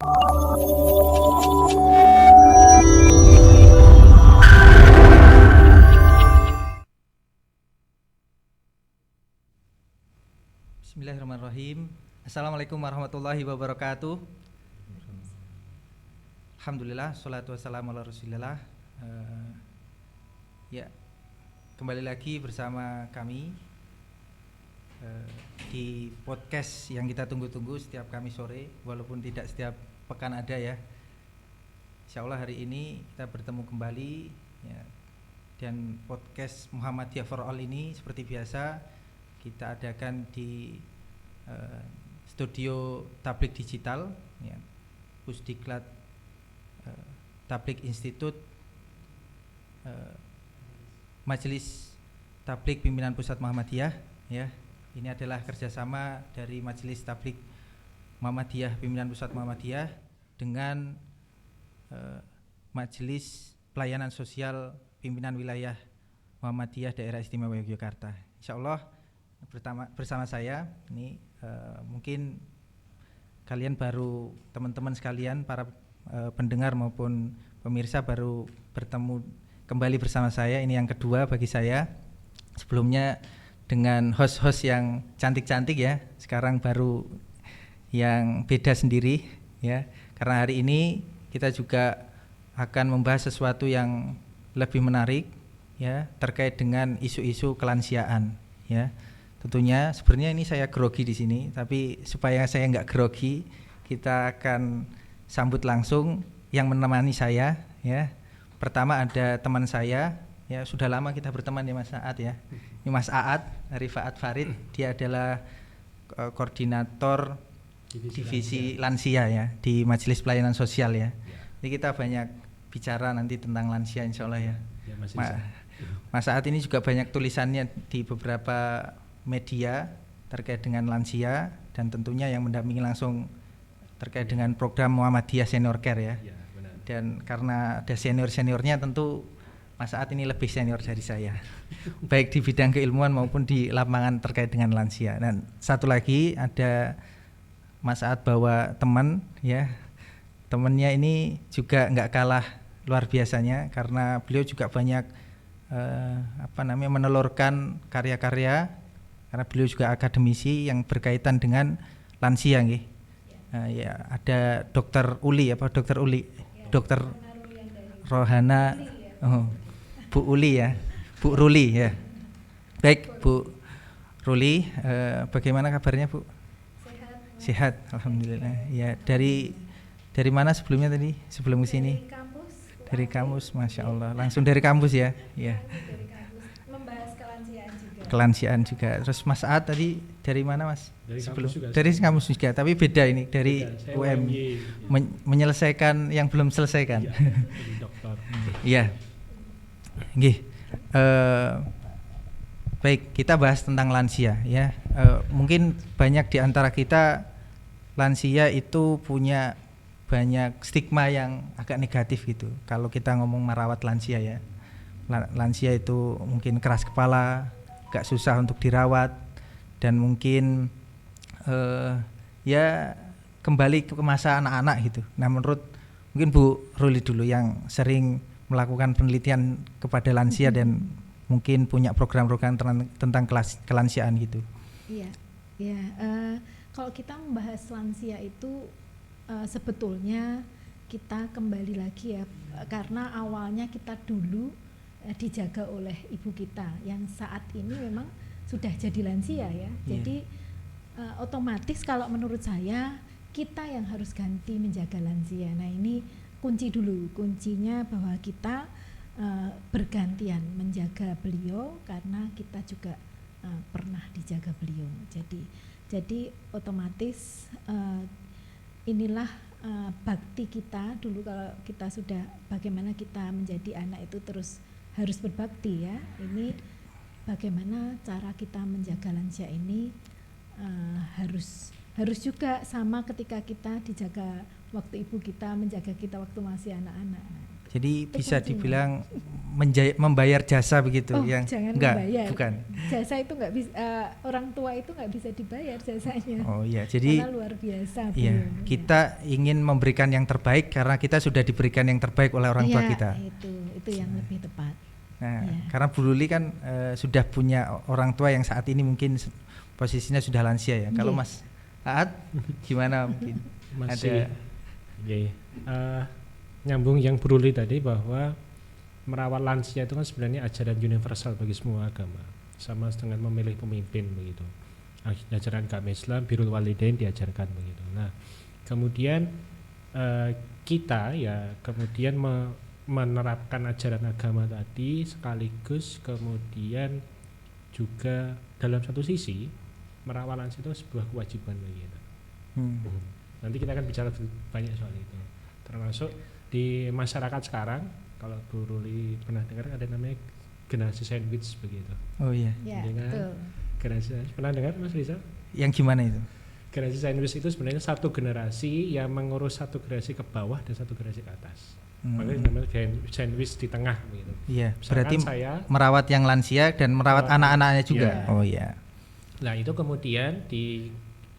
Bismillahirrahmanirrahim. Assalamualaikum warahmatullahi wabarakatuh. Alhamdulillah, sholatu wassalamu ala rasulillah. Kembali lagi bersama kami di podcast yang kita tunggu-tunggu setiap Kamis sore, walaupun tidak setiap pekan ada ya. Insyaallah hari ini kita bertemu kembali ya. Dan podcast Muhammadiyah for All ini seperti biasa kita adakan di studio Tablik Digital ya, Pusdiklat Tablik Institut, Majelis Tablik Pimpinan Pusat Muhammadiyah ya. Ini adalah kerjasama dari Majelis Tablik Muhammadiyah Pimpinan Pusat Muhammadiyah dengan Majelis Pelayanan Sosial Pimpinan Wilayah Muhammadiyah Daerah Istimewa Yogyakarta. Insyaallah bersama saya ini mungkin kalian baru, teman-teman sekalian, para pendengar maupun pemirsa baru bertemu kembali bersama saya. Ini yang kedua bagi saya. Sebelumnya dengan host-host yang cantik-cantik ya. Sekarang baru yang beda sendiri ya. Karena hari ini kita juga akan membahas sesuatu yang lebih menarik ya, terkait dengan isu-isu kelansiaan ya. Tentunya sebenarnya ini saya grogi di sini, tapi supaya saya nggak grogi, kita akan sambut langsung yang menemani saya ya. Pertama ada teman saya ya, sudah lama kita berteman ya, Mas Aad ya. Ini Mas Aad Rifaat Farid, dia adalah koordinator divisi lansia ya di Majelis Pelayanan Sosial ya. Jadi kita banyak bicara nanti tentang lansia insyaallah ya. Mas Aad ini juga banyak tulisannya di beberapa media terkait dengan lansia, dan tentunya yang mendampingi langsung terkait dengan program Muhammadiyah Senior Care ya. Dan karena ada senior-seniornya, tentu Mas Aad ini lebih senior dari saya baik di bidang keilmuan maupun di lapangan terkait dengan lansia. Dan satu lagi ada Mas Aad bawa teman ya. Temannya ini juga nggak kalah luar biasanya, karena beliau juga banyak menelurkan karya-karya, karena beliau juga akademisi yang berkaitan dengan lansia nggih. Ya, ada Dr. Uli Dr. Rohana, Bu Uli ya, Bu Ruli ya. Baik Bu Ruli, bagaimana kabarnya Bu? Sehat, alhamdulillah. Ya, dari mana sebelumnya tadi? Sebelum ke sini? Dari kampus, masya Allah. Langsung dari kampus ya? Ya. Membahas kelansiaan juga. Terus Mas Aad tadi dari mana Mas? Dari sebelum kampus juga. Dari kampus juga, tapi beda ini dari UM. Menyelesaikan yang belum selesaikan. Iya, jadi dokter. Iya. Nggih. Baik, kita bahas tentang lansia ya. Mungkin banyak di antara kita lansia itu punya banyak stigma yang agak negatif gitu. Kalau kita ngomong merawat lansia ya. Lansia itu mungkin keras kepala, agak susah untuk dirawat, dan mungkin ya kembali ke masa anak-anak gitu. Nah, menurut mungkin Bu Ruli dulu yang sering melakukan penelitian kepada lansia dan mungkin punya program-program tentang kelansiaan gitu. Iya, ya. Kalau kita membahas lansia itu sebetulnya kita kembali lagi ya, karena awalnya kita dulu dijaga oleh ibu kita yang saat ini memang sudah jadi lansia ya. Jadi otomatis kalau menurut saya kita yang harus ganti menjaga lansia. Nah, ini kuncinya bahwa kita bergantian menjaga beliau, karena kita juga pernah dijaga beliau. Jadi otomatis inilah bakti kita dulu. Kalau kita sudah, bagaimana kita menjadi anak itu terus harus berbakti ya. Ini bagaimana cara kita menjaga lansia ini harus juga sama ketika kita dijaga waktu ibu kita menjaga kita waktu masih anak-anak. Nah, itu. Jadi bisa kuncinya. dibilang membayar jasa begitu Oh, yang jangan enggak, membayar. bukan. Jasa itu nggak bisa, orang tua itu nggak bisa dibayar jasanya. Oh iya, jadi Karena luar biasa. iya, beliau. kita ingin memberikan yang terbaik karena kita sudah diberikan yang terbaik oleh orang tua Iya, kita. itu yang lebih tepat. Nah, Iya. karena Bu Luli kan sudah punya orang tua yang saat ini mungkin posisinya sudah lansia ya. Kalau Iya. Mas Aat gimana mungkin? Masih Ada nyambung yang Bu Luli tadi bahwa merawat lansia itu kan sebenarnya ajaran universal bagi semua agama, sama dengan memilih pemimpin begitu. Ajaran agama Islam birrul walidain diajarkan begitu. Nah, kemudian kita ya kemudian menerapkan ajaran agama tadi sekaligus kemudian juga dalam satu sisi merawat lansia itu sebuah kewajiban begitu. Nanti kita akan bicara banyak soal itu, termasuk di masyarakat sekarang. Kalau Bu Ruli pernah dengar ada namanya generasi sandwich begitu. Oh iya. Ya, Dengan betul. generasi, pernah dengar Mas Rizal? Yang gimana itu? Generasi sandwich itu sebenarnya satu generasi yang mengurus satu generasi ke bawah dan satu generasi ke atas. Makanya namanya sandwich di tengah begitu. Iya, Misalkan berarti saya merawat yang lansia dan merawat anak-anaknya juga. Iya. Oh iya. Nah itu kemudian di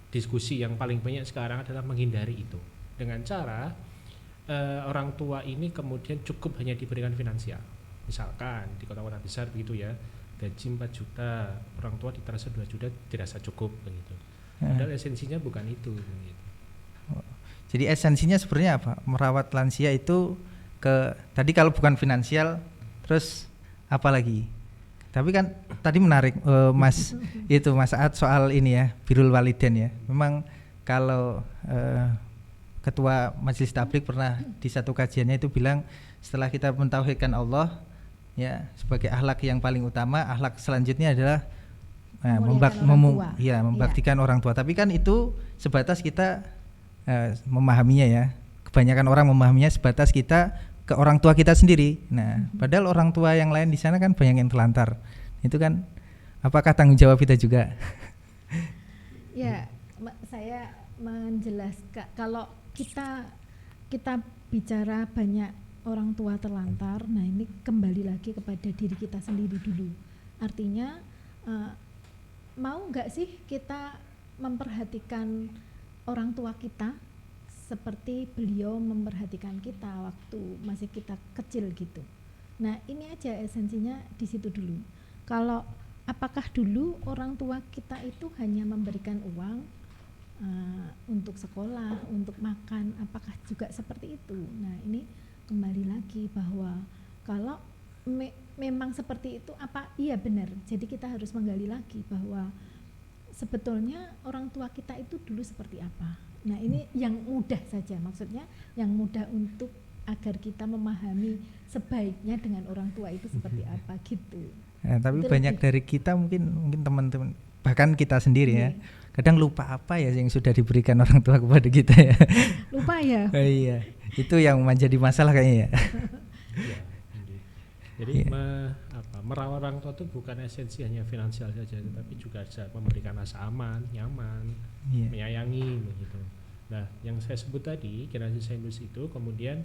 diskusi yang paling banyak sekarang adalah menghindari itu dengan cara orang tua ini kemudian cukup hanya diberikan finansial. Misalkan di kota-kota besar begitu ya, gaji 4 juta, orang tua ditransfer 2 juta dirasa cukup begitu. Padahal esensinya bukan itu begitu. Jadi esensinya sebenarnya apa? Merawat lansia itu tadi kalau bukan finansial, terus apa lagi? Tapi kan tadi menarik Mas itu Mas Saad soal ini ya, birrul walidain ya. Memang kalau Ketua Majelis Tabligh pernah di satu kajiannya itu bilang setelah kita mentauhidkan Allah ya sebagai akhlak yang paling utama, akhlak selanjutnya adalah membaktikan orang tua. Tapi kan itu sebatas kita memahaminya ya. Kebanyakan orang memahaminya sebatas kita ke orang tua kita sendiri. Nah, padahal orang tua yang lain di sana kan banyak yang terlantar. Itu kan apakah tanggung jawab kita juga? Ya, saya menjelaskan kalau kita bicara banyak orang tua terlantar, nah ini kembali lagi kepada diri kita sendiri dulu. Artinya mau nggak sih kita memperhatikan orang tua kita seperti beliau memperhatikan kita waktu masih kita kecil gitu. Nah ini aja esensinya di situ dulu. Kalau apakah dulu orang tua kita itu hanya memberikan uang untuk sekolah, untuk makan, apakah juga seperti itu? Nah ini kembali lagi bahwa kalau memang seperti itu, apa iya benar? Jadi kita harus menggali lagi bahwa sebetulnya orang tua kita itu dulu seperti apa. Nah ini yang mudah saja, maksudnya yang mudah untuk agar kita memahami sebaiknya dengan orang tua itu seperti apa gitu. Nah, tapi Itu banyak lebih. dari kita mungkin teman-teman bahkan kita sendiri ya kadang lupa apa ya yang sudah diberikan orang tua kepada kita ya. Lupa ya. Iya, itu yang menjadi masalah kayaknya ya. Ya, jadi merawat orang tua itu bukan esensi hanya finansial saja, tetapi juga bisa memberikan rasa aman, nyaman, menyayangi begitu. Nah, yang saya sebut tadi generasi sandwich itu kemudian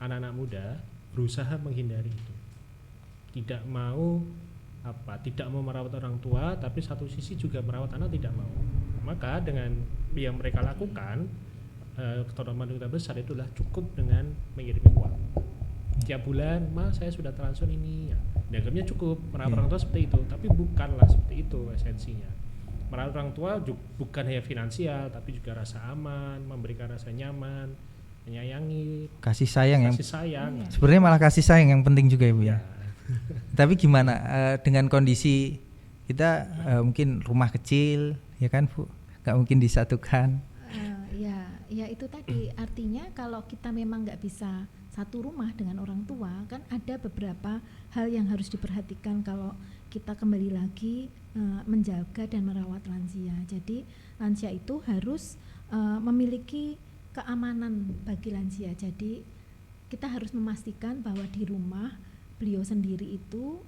anak-anak muda berusaha menghindari itu, tidak mau merawat orang tua, tapi satu sisi juga merawat anak tidak mau. Maka dengan yang mereka lakukan, keutamaan kita besar itulah cukup dengan mengirim uang tiap bulan. Saya sudah transfer ini ya. Dianggapnya cukup merawat orang tua seperti itu, tapi bukanlah seperti itu esensinya. Merawat orang tua bukan hanya finansial, tapi juga rasa aman, memberikan rasa nyaman, menyayangi, kasih sayang. Sebenarnya malah kasih sayang yang penting juga ya Bu ya. Tapi gimana dengan kondisi kita mungkin rumah kecil ya kan Bu, nggak mungkin disatukan. Ya itu tadi, artinya kalau kita memang nggak bisa satu rumah dengan orang tua, kan ada beberapa hal yang harus diperhatikan kalau kita kembali lagi menjaga dan merawat lansia. Jadi lansia itu harus memiliki keamanan bagi lansia. Jadi kita harus memastikan bahwa di rumah beliau sendiri itu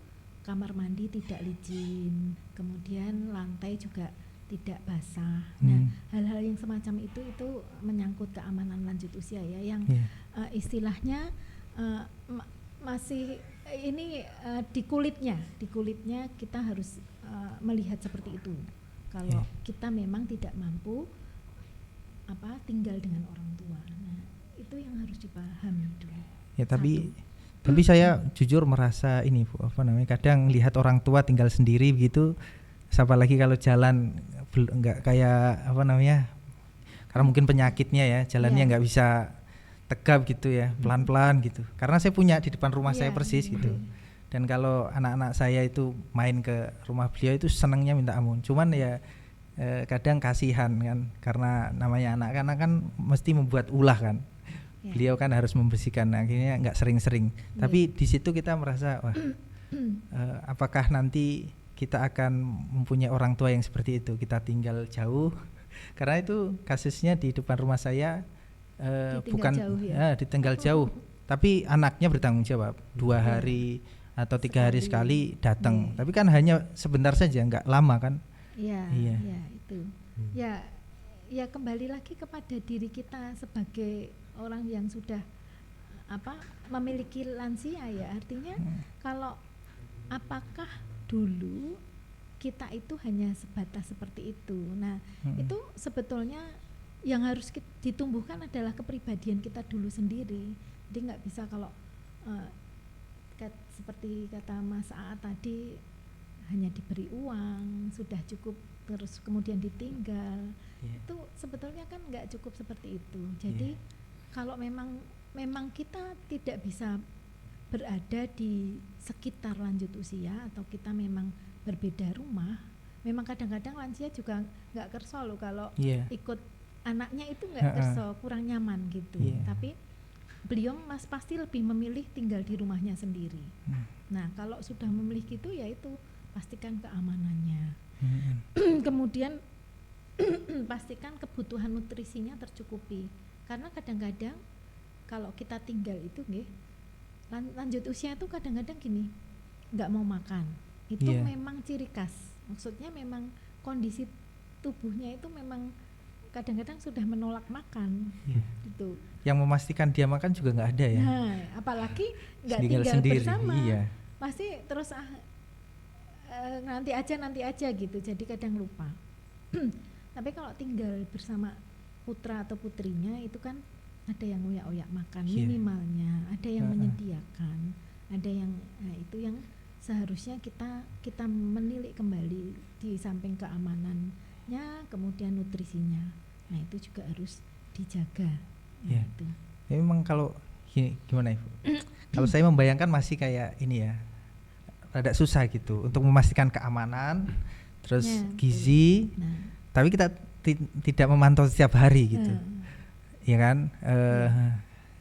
kamar mandi tidak licin, kemudian lantai juga tidak basah. Nah, hal-hal yang semacam itu menyangkut keamanan lanjut usia ya, yang istilahnya masih ini di kulitnya kita harus melihat seperti itu. Kalau kita memang tidak mampu tinggal dengan orang tua, nah itu yang harus dipahami dulu. Ya tapi saya jujur merasa ini Bu, kadang lihat orang tua tinggal sendiri begitu, apalagi kalau jalan enggak kayak karena mungkin penyakitnya ya, jalannya nggak bisa tegap gitu ya, pelan-pelan gitu. Karena saya punya di depan rumah saya persis gitu. Dan kalau anak-anak saya itu main ke rumah beliau itu senangnya minta ampun. Cuman ya kadang kasihan kan, karena namanya anak-anak kan mesti membuat ulah kan. Beliau kan harus membersihkan, akhirnya nggak sering-sering. Tapi di situ kita merasa apakah nanti kita akan mempunyai orang tua yang seperti itu, kita tinggal jauh. Karena itu kasusnya di depan rumah saya bukan ditinggal jauh, tapi anaknya bertanggung jawab 2 hari atau 3 hari sekali datang. Tapi kan hanya sebentar saja, nggak lama kan? Iya itu. Ya kembali lagi kepada diri kita sebagai orang yang sudah memiliki lansia ya. Artinya kalau apakah dulu kita itu hanya sebatas seperti itu. Nah, itu sebetulnya yang harus ditumbuhkan adalah kepribadian kita dulu sendiri. Jadi nggak bisa kalau seperti kata Mas Aat tadi hanya diberi uang sudah cukup terus kemudian ditinggal. Itu sebetulnya kan nggak cukup seperti itu. Jadi kalau memang kita tidak bisa berada di sekitar lanjut usia atau kita memang berbeda rumah, memang kadang-kadang lansia juga nggak kerso loh kalau ikut anaknya itu nggak kerso, kurang nyaman gitu. Tapi beliau pasti lebih memilih tinggal di rumahnya sendiri. Nah kalau sudah memilih gitu ya itu pastikan keamanannya. Kemudian pastikan kebutuhan nutrisinya tercukupi, karena kadang-kadang kalau kita tinggal itu lanjut usia itu kadang-kadang gini, nggak mau makan. Itu memang ciri khas, maksudnya memang kondisi tubuhnya itu memang kadang-kadang sudah menolak makan gitu. Yang memastikan dia makan juga nggak ada ya. Nah, apalagi nggak tinggal sendiri, bersama, pasti terus nanti aja gitu. Jadi kadang lupa. Tapi kalau tinggal bersama putra atau putrinya itu kan ada yang oyak-oyak makan minimalnya, ada yang menyediakan, ada yang itu yang seharusnya kita menilik kembali di samping keamanannya, kemudian nutrisinya. Nah itu juga harus dijaga. Itu. Ya, memang kalau gimana Ibu? Kalau saya membayangkan masih kayak ini ya, rada susah gitu untuk memastikan keamanan, terus gizi. Tapi kita tidak memantau setiap hari gitu. Ya kan?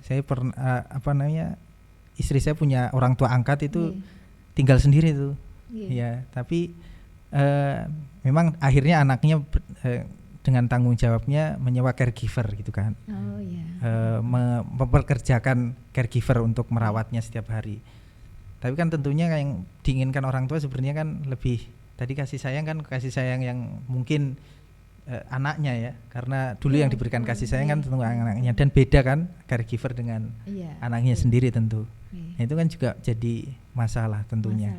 Saya pernah istri saya punya orang tua angkat itu tinggal sendiri tuh. Ya, tapi memang akhirnya anaknya dengan tanggung jawabnya menyewa caregiver gitu kan. Memperkerjakan caregiver untuk merawatnya setiap hari. Tapi kan tentunya yang diinginkan orang tua sebenarnya kan lebih tadi kasih sayang yang mungkin anaknya ya, karena dulu yang diberikan kasih sayang kan tentu anaknya, dan beda kan caregiver dengan anaknya sendiri tentu. Nah, itu kan juga jadi masalah tentunya.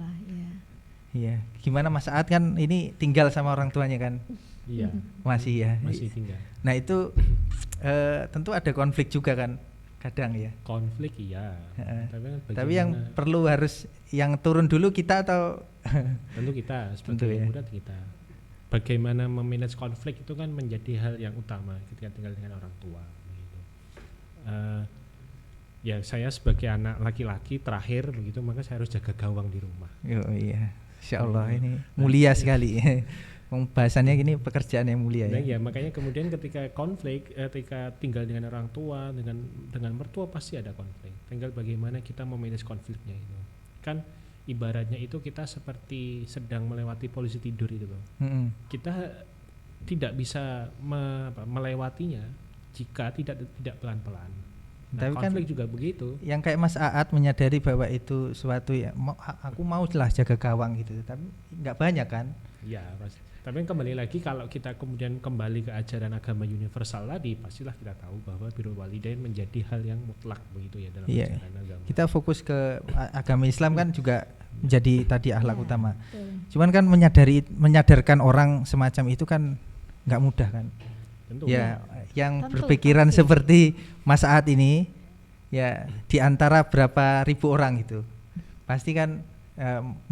Iya. Gimana Mas Aat kan ini tinggal sama orang tuanya kan? Iya. Masih tinggal. Nah itu tentu ada konflik juga kan kadang ya. Konflik Tapi yang perlu harus yang turun dulu kita atau tentu kita sebagai muda kita. Bagaimana memanage konflik itu kan menjadi hal yang utama ketika tinggal dengan orang tua. Gitu. Ya saya sebagai anak laki-laki terakhir begitu, maka saya harus jaga gawang di rumah. Iya, Insya Allah ini mulia sekali. Pembahasannya gini pekerjaan yang mulia ya. Makanya kemudian ketika konflik, ketika tinggal dengan orang tua, dengan mertua pasti ada konflik. Tinggal bagaimana kita memanage konfliknya itu. Kan ibaratnya itu kita seperti sedang melewati polisi tidur itu loh. Kita tidak bisa melewatinya jika tidak pelan-pelan. Nah, tapi konflik kan juga begitu. Yang kayak Mas Aat menyadari bahwa itu suatu ya, aku mau lah jaga gawang gitu, tapi nggak banyak kan? Iya, Tapi kembali lagi kalau kita kemudian kembali ke ajaran agama universal tadi, pastilah kita tahu bahwa birrul walidain menjadi hal yang mutlak begitu ya dalam ajaran agama. Kita fokus ke agama Islam kan juga menjadi tadi akhlak utama. Betul. Cuman kan menyadarkan orang semacam itu kan nggak mudah kan. Tentu. Ya, yang Tentu, berpikiran pasti. seperti Mas Aat ini ya di antara berapa ribu orang gitu. Pasti kan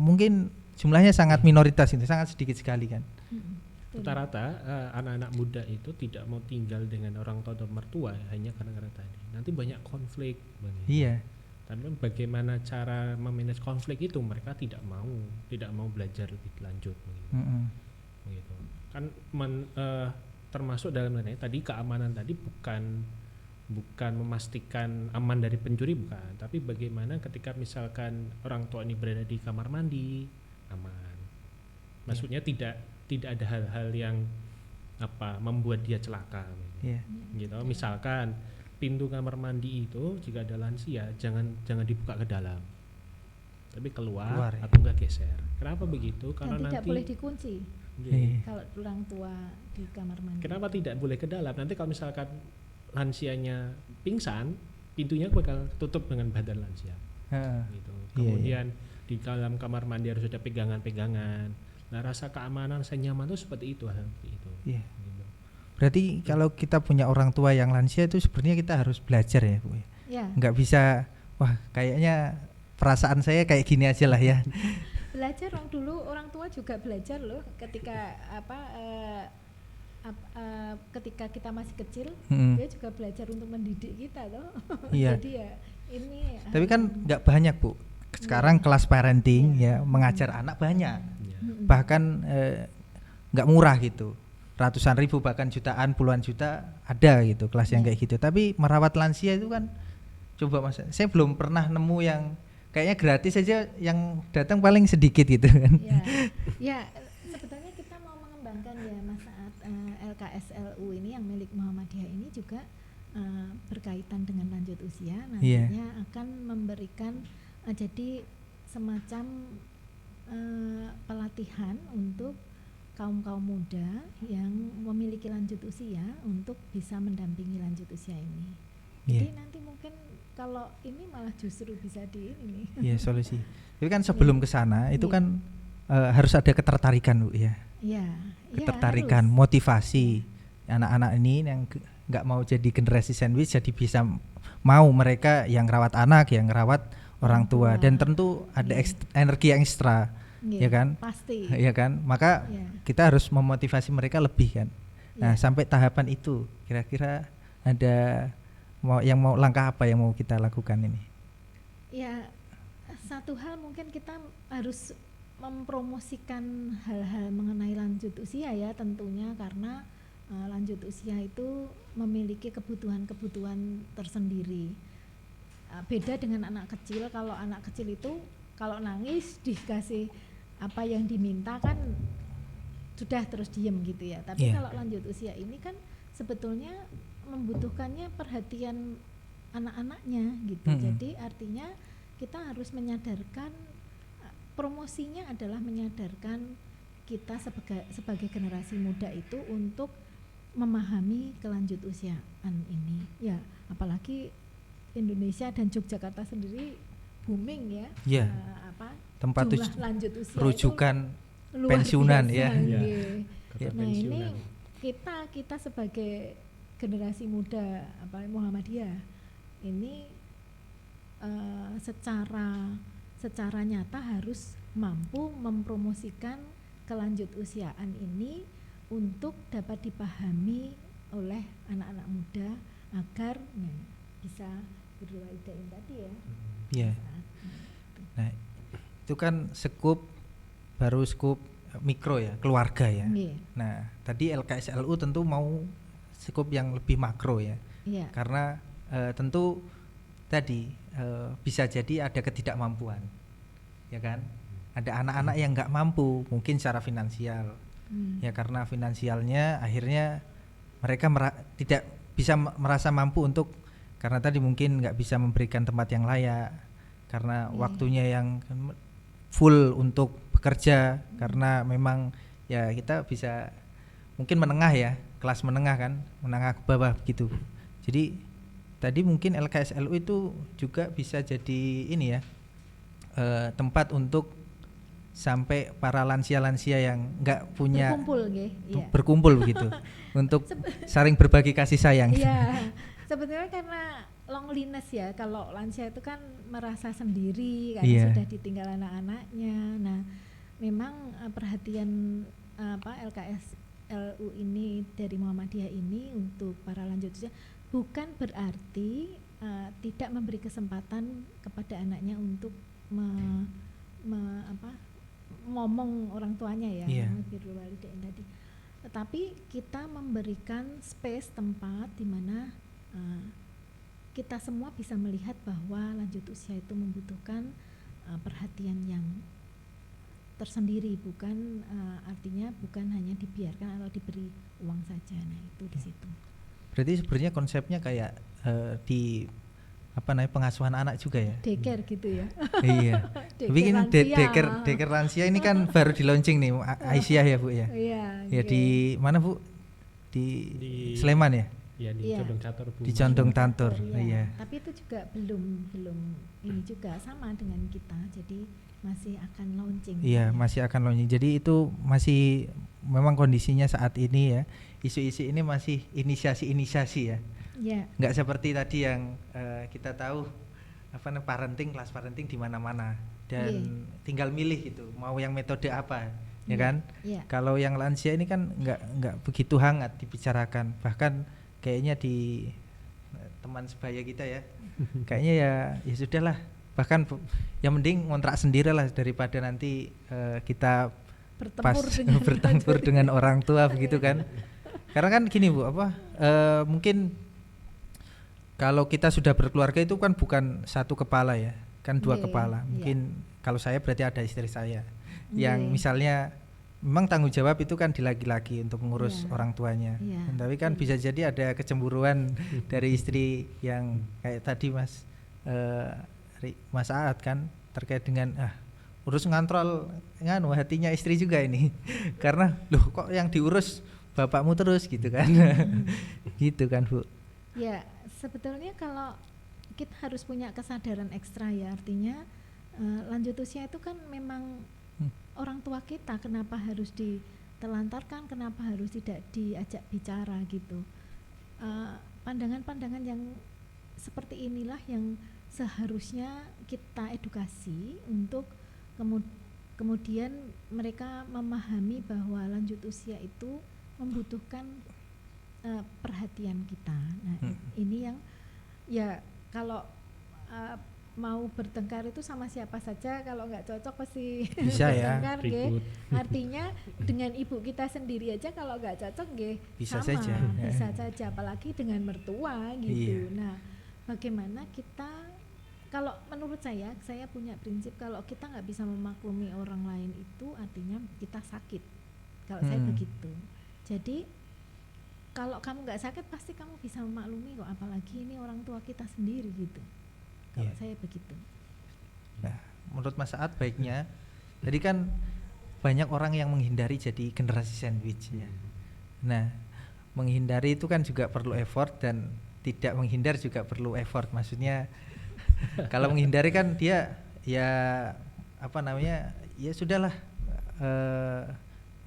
mungkin jumlahnya sangat minoritas itu, sangat sedikit sekali kan. Betul. Rata-rata anak-anak muda itu tidak mau tinggal dengan orang tua atau mertua hanya karena tadi. Nanti banyak konflik. Iya. Tapi bagaimana cara memanage konflik itu mereka tidak mau belajar lebih lanjut begitu. Kan termasuk dalam tadi keamanan tadi bukan memastikan aman dari pencuri, bukan, tapi bagaimana ketika misalkan orang tua ini berada di kamar mandi aman. Maksudnya tidak ada hal-hal yang membuat dia celaka gitu. Misalkan pintu kamar mandi itu jika ada lansia jangan dibuka ke dalam, tapi keluar ya. atau enggak geser. Kenapa begitu? Karena Dan tidak nanti boleh dikunci Iya. kalau orang tua di kamar mandi. kenapa tidak boleh ke dalam? Nanti kalau misalkan lansianya pingsan, pintunya bakal tutup dengan badan lansia gitu. Kemudian di dalam kamar mandi harus ada pegangan-pegangan. Nah, rasa keamanan, rasa nyaman itu seperti itu, hal seperti itu. Iya. Gitu. Berarti kalau kita punya orang tua yang lansia itu sebenarnya kita harus belajar ya Bu. Ya. Nggak bisa, wah kayaknya perasaan saya kayak gini aja lah ya. Belajar dulu orang tua juga belajar loh ketika ketika kita masih kecil, dia juga belajar untuk mendidik kita loh. Iya. Jadi ya ini. Tapi kan nggak banyak Bu. Sekarang kelas parenting ya mengajar anak banyak. Bahkan nggak murah gitu. Ratusan ribu bahkan jutaan, puluhan juta ada gitu kelas yang kayak gitu. Tapi merawat lansia itu kan coba Mas, saya belum pernah nemu yang kayaknya gratis aja, yang datang paling sedikit gitu kan. Ya, sebetulnya kita mau mengembangkan ya Mas Saat LKSLU ini yang milik Muhammadiyah ini juga berkaitan dengan lanjut usia, nantinya akan memberikan jadi semacam pelatihan untuk kaum muda yang memiliki lanjut usia untuk bisa mendampingi lanjut usia ini. Jadi nanti mungkin kalau ini malah justru bisa di ini. Iya, solusi. Tapi kan sebelum ke sana itu kan harus ada ketertarikan Bu ya. Iya. Ketertarikan, motivasi anak-anak ini yang nggak mau jadi generasi sandwich jadi bisa mau mereka yang rawat anak, yang rawat orang tua, dan tentu ada energi yang ekstra. Ya kan? Pasti. Ya kan? Maka kita harus memotivasi mereka lebih kan. Nah, sampai tahapan itu kira-kira ada mau langkah apa yang mau kita lakukan ini? Ya, satu hal mungkin kita harus mempromosikan hal-hal mengenai lanjut usia ya tentunya, karena lanjut usia itu memiliki kebutuhan-kebutuhan tersendiri. Beda dengan anak kecil. Kalau anak kecil itu kalau nangis dikasih apa yang diminta kan sudah terus diem gitu ya. Tapi kalau lanjut usia ini kan sebetulnya membutuhkannya perhatian anak-anaknya gitu. Jadi artinya kita harus menyadarkan, promosinya adalah menyadarkan kita sebagai generasi muda itu untuk memahami kelanjut usiaan ini. Ya, apalagi Indonesia dan Yogyakarta sendiri booming ya. Tempat lanjut usia rujukan pensiunan ya. Nah, ini kita sebagai generasi muda Muhammadiyah ini secara nyata harus mampu mempromosikan kelanjut usiaan ini untuk dapat dipahami oleh anak-anak muda agar bisa birrul walidain tadi ya. Iya. Nah, itu kan skup mikro ya, keluarga ya. Nah, tadi LKSLU tentu mau skup yang lebih makro ya. Karena tentu tadi bisa jadi ada ketidakmampuan. Ya kan? Ada anak-anak yang enggak mampu mungkin secara finansial. Ya karena finansialnya akhirnya mereka tidak bisa merasa mampu untuk, karena tadi mungkin enggak bisa memberikan tempat yang layak, karena waktunya yang full untuk bekerja, karena memang ya kita bisa mungkin menengah ya, kelas menengah kan, menengah ke bawah gitu. Jadi tadi mungkin LKSLU itu juga bisa jadi ini ya, tempat untuk sampai para lansia-lansia yang nggak punya berkumpul begitu untuk saling berbagi kasih sayang. Iya, sebetulnya karena loneliness ya, kalau lansia itu kan merasa sendiri karena sudah ditinggal anak-anaknya. Nah, memang perhatian LKSLU ini dari Muhammadiyah ini untuk para lanjut usia bukan berarti tidak memberi kesempatan kepada anaknya untuk ngomong orang tuanya ya, birrul walidain tadi. Tetapi kita memberikan space, tempat di mana kita semua bisa melihat bahwa lanjut usia itu membutuhkan perhatian yang tersendiri, bukan artinya bukan hanya dibiarkan atau diberi uang saja. Nah, itu di situ. Berarti sebenarnya konsepnya kayak di pengasuhan anak juga ya, daycare gitu ya. Iya. Tapi ini daycare lansia ini kan baru di launching nih Aisyah ya Bu ya. Iya. Di mana Bu? Di Sleman ya. Iya, di Condong Catur Bu. Di Condong Catur. Iya. Tapi itu juga belum ini juga sama dengan kita. Jadi masih akan launching. Iya, masih akan launching. Jadi itu masih memang kondisinya saat ini ya. Isu-isu ini masih inisiasi ya. Yeah. Nggak seperti tadi yang kita tahu parenting, kelas parenting di mana-mana dan tinggal milih gitu mau yang metode apa ya kan. Kalau yang lansia ini kan nggak begitu hangat dibicarakan, bahkan kayaknya di teman sebaya kita ya kayaknya ya sudahlah, bahkan yang mending ngontrak sendiri lah daripada nanti kita bertempur dengan orang tua begitu kan. Karena kan gini Bu, mungkin kalau kita sudah berkeluarga itu kan bukan satu kepala ya, kan dua kepala. Mungkin kalau saya berarti ada istri saya yang misalnya memang tanggung jawab itu kan di laki-laki untuk mengurus orang tuanya. Tapi kan bisa jadi ada kecemburuan dari istri yang kayak tadi Mas Aat kan terkait dengan urus ngontrol hatinya istri juga ini. Karena loh kok yang diurus bapakmu terus gitu kan. Gitu kan Bu. Ya, sebetulnya kalau kita harus punya kesadaran ekstra ya, artinya lanjut usia itu kan memang orang tua kita, kenapa harus ditelantarkan, kenapa harus tidak diajak bicara gitu. Pandangan-pandangan yang seperti inilah yang seharusnya kita edukasi untuk kemudian mereka memahami bahwa lanjut usia itu membutuhkan perhatian kita. Nah, ini yang ya kalau mau bertengkar itu sama siapa saja, kalau nggak cocok pasti bisa bertengkar ya. Artinya dengan ibu kita sendiri aja kalau nggak cocok bisa saja apalagi dengan mertua gitu. Nah, bagaimana kita, kalau menurut saya punya prinsip kalau kita nggak bisa memaklumi orang lain itu artinya kita sakit. Kalau saya begitu. Jadi kalau kamu nggak sakit pasti kamu bisa memaklumi kok, apalagi ini orang tua kita sendiri gitu. Kalau saya begitu. Nah, menurut Mas Aat baiknya, jadi kan banyak orang yang menghindari jadi generasi sandwich ya. Nah, menghindari itu kan juga perlu effort dan tidak menghindar juga perlu effort. Maksudnya kalau menghindari kan dia ya ya sudahlah,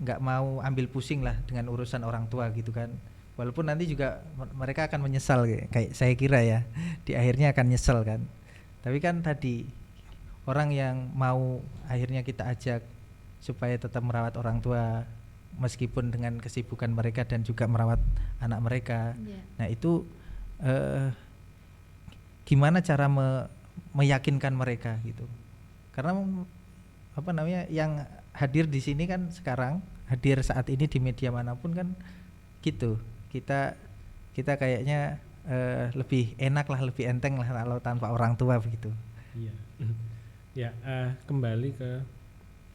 nggak mau ambil pusing lah dengan urusan orang tua gitu kan. Walaupun nanti juga mereka akan menyesal kayak saya kira ya, di akhirnya akan nyesel kan. Tapi kan tadi orang yang mau akhirnya kita ajak supaya tetap merawat orang tua meskipun dengan kesibukan mereka dan juga merawat anak mereka. Nah itu gimana cara meyakinkan mereka gitu. Karena yang hadir di sini kan sekarang, hadir saat ini di media manapun kan gitu. Kita kayaknya lebih enak lah, lebih enteng lah kalau tanpa orang tua begitu. Iya. Ya, kembali ke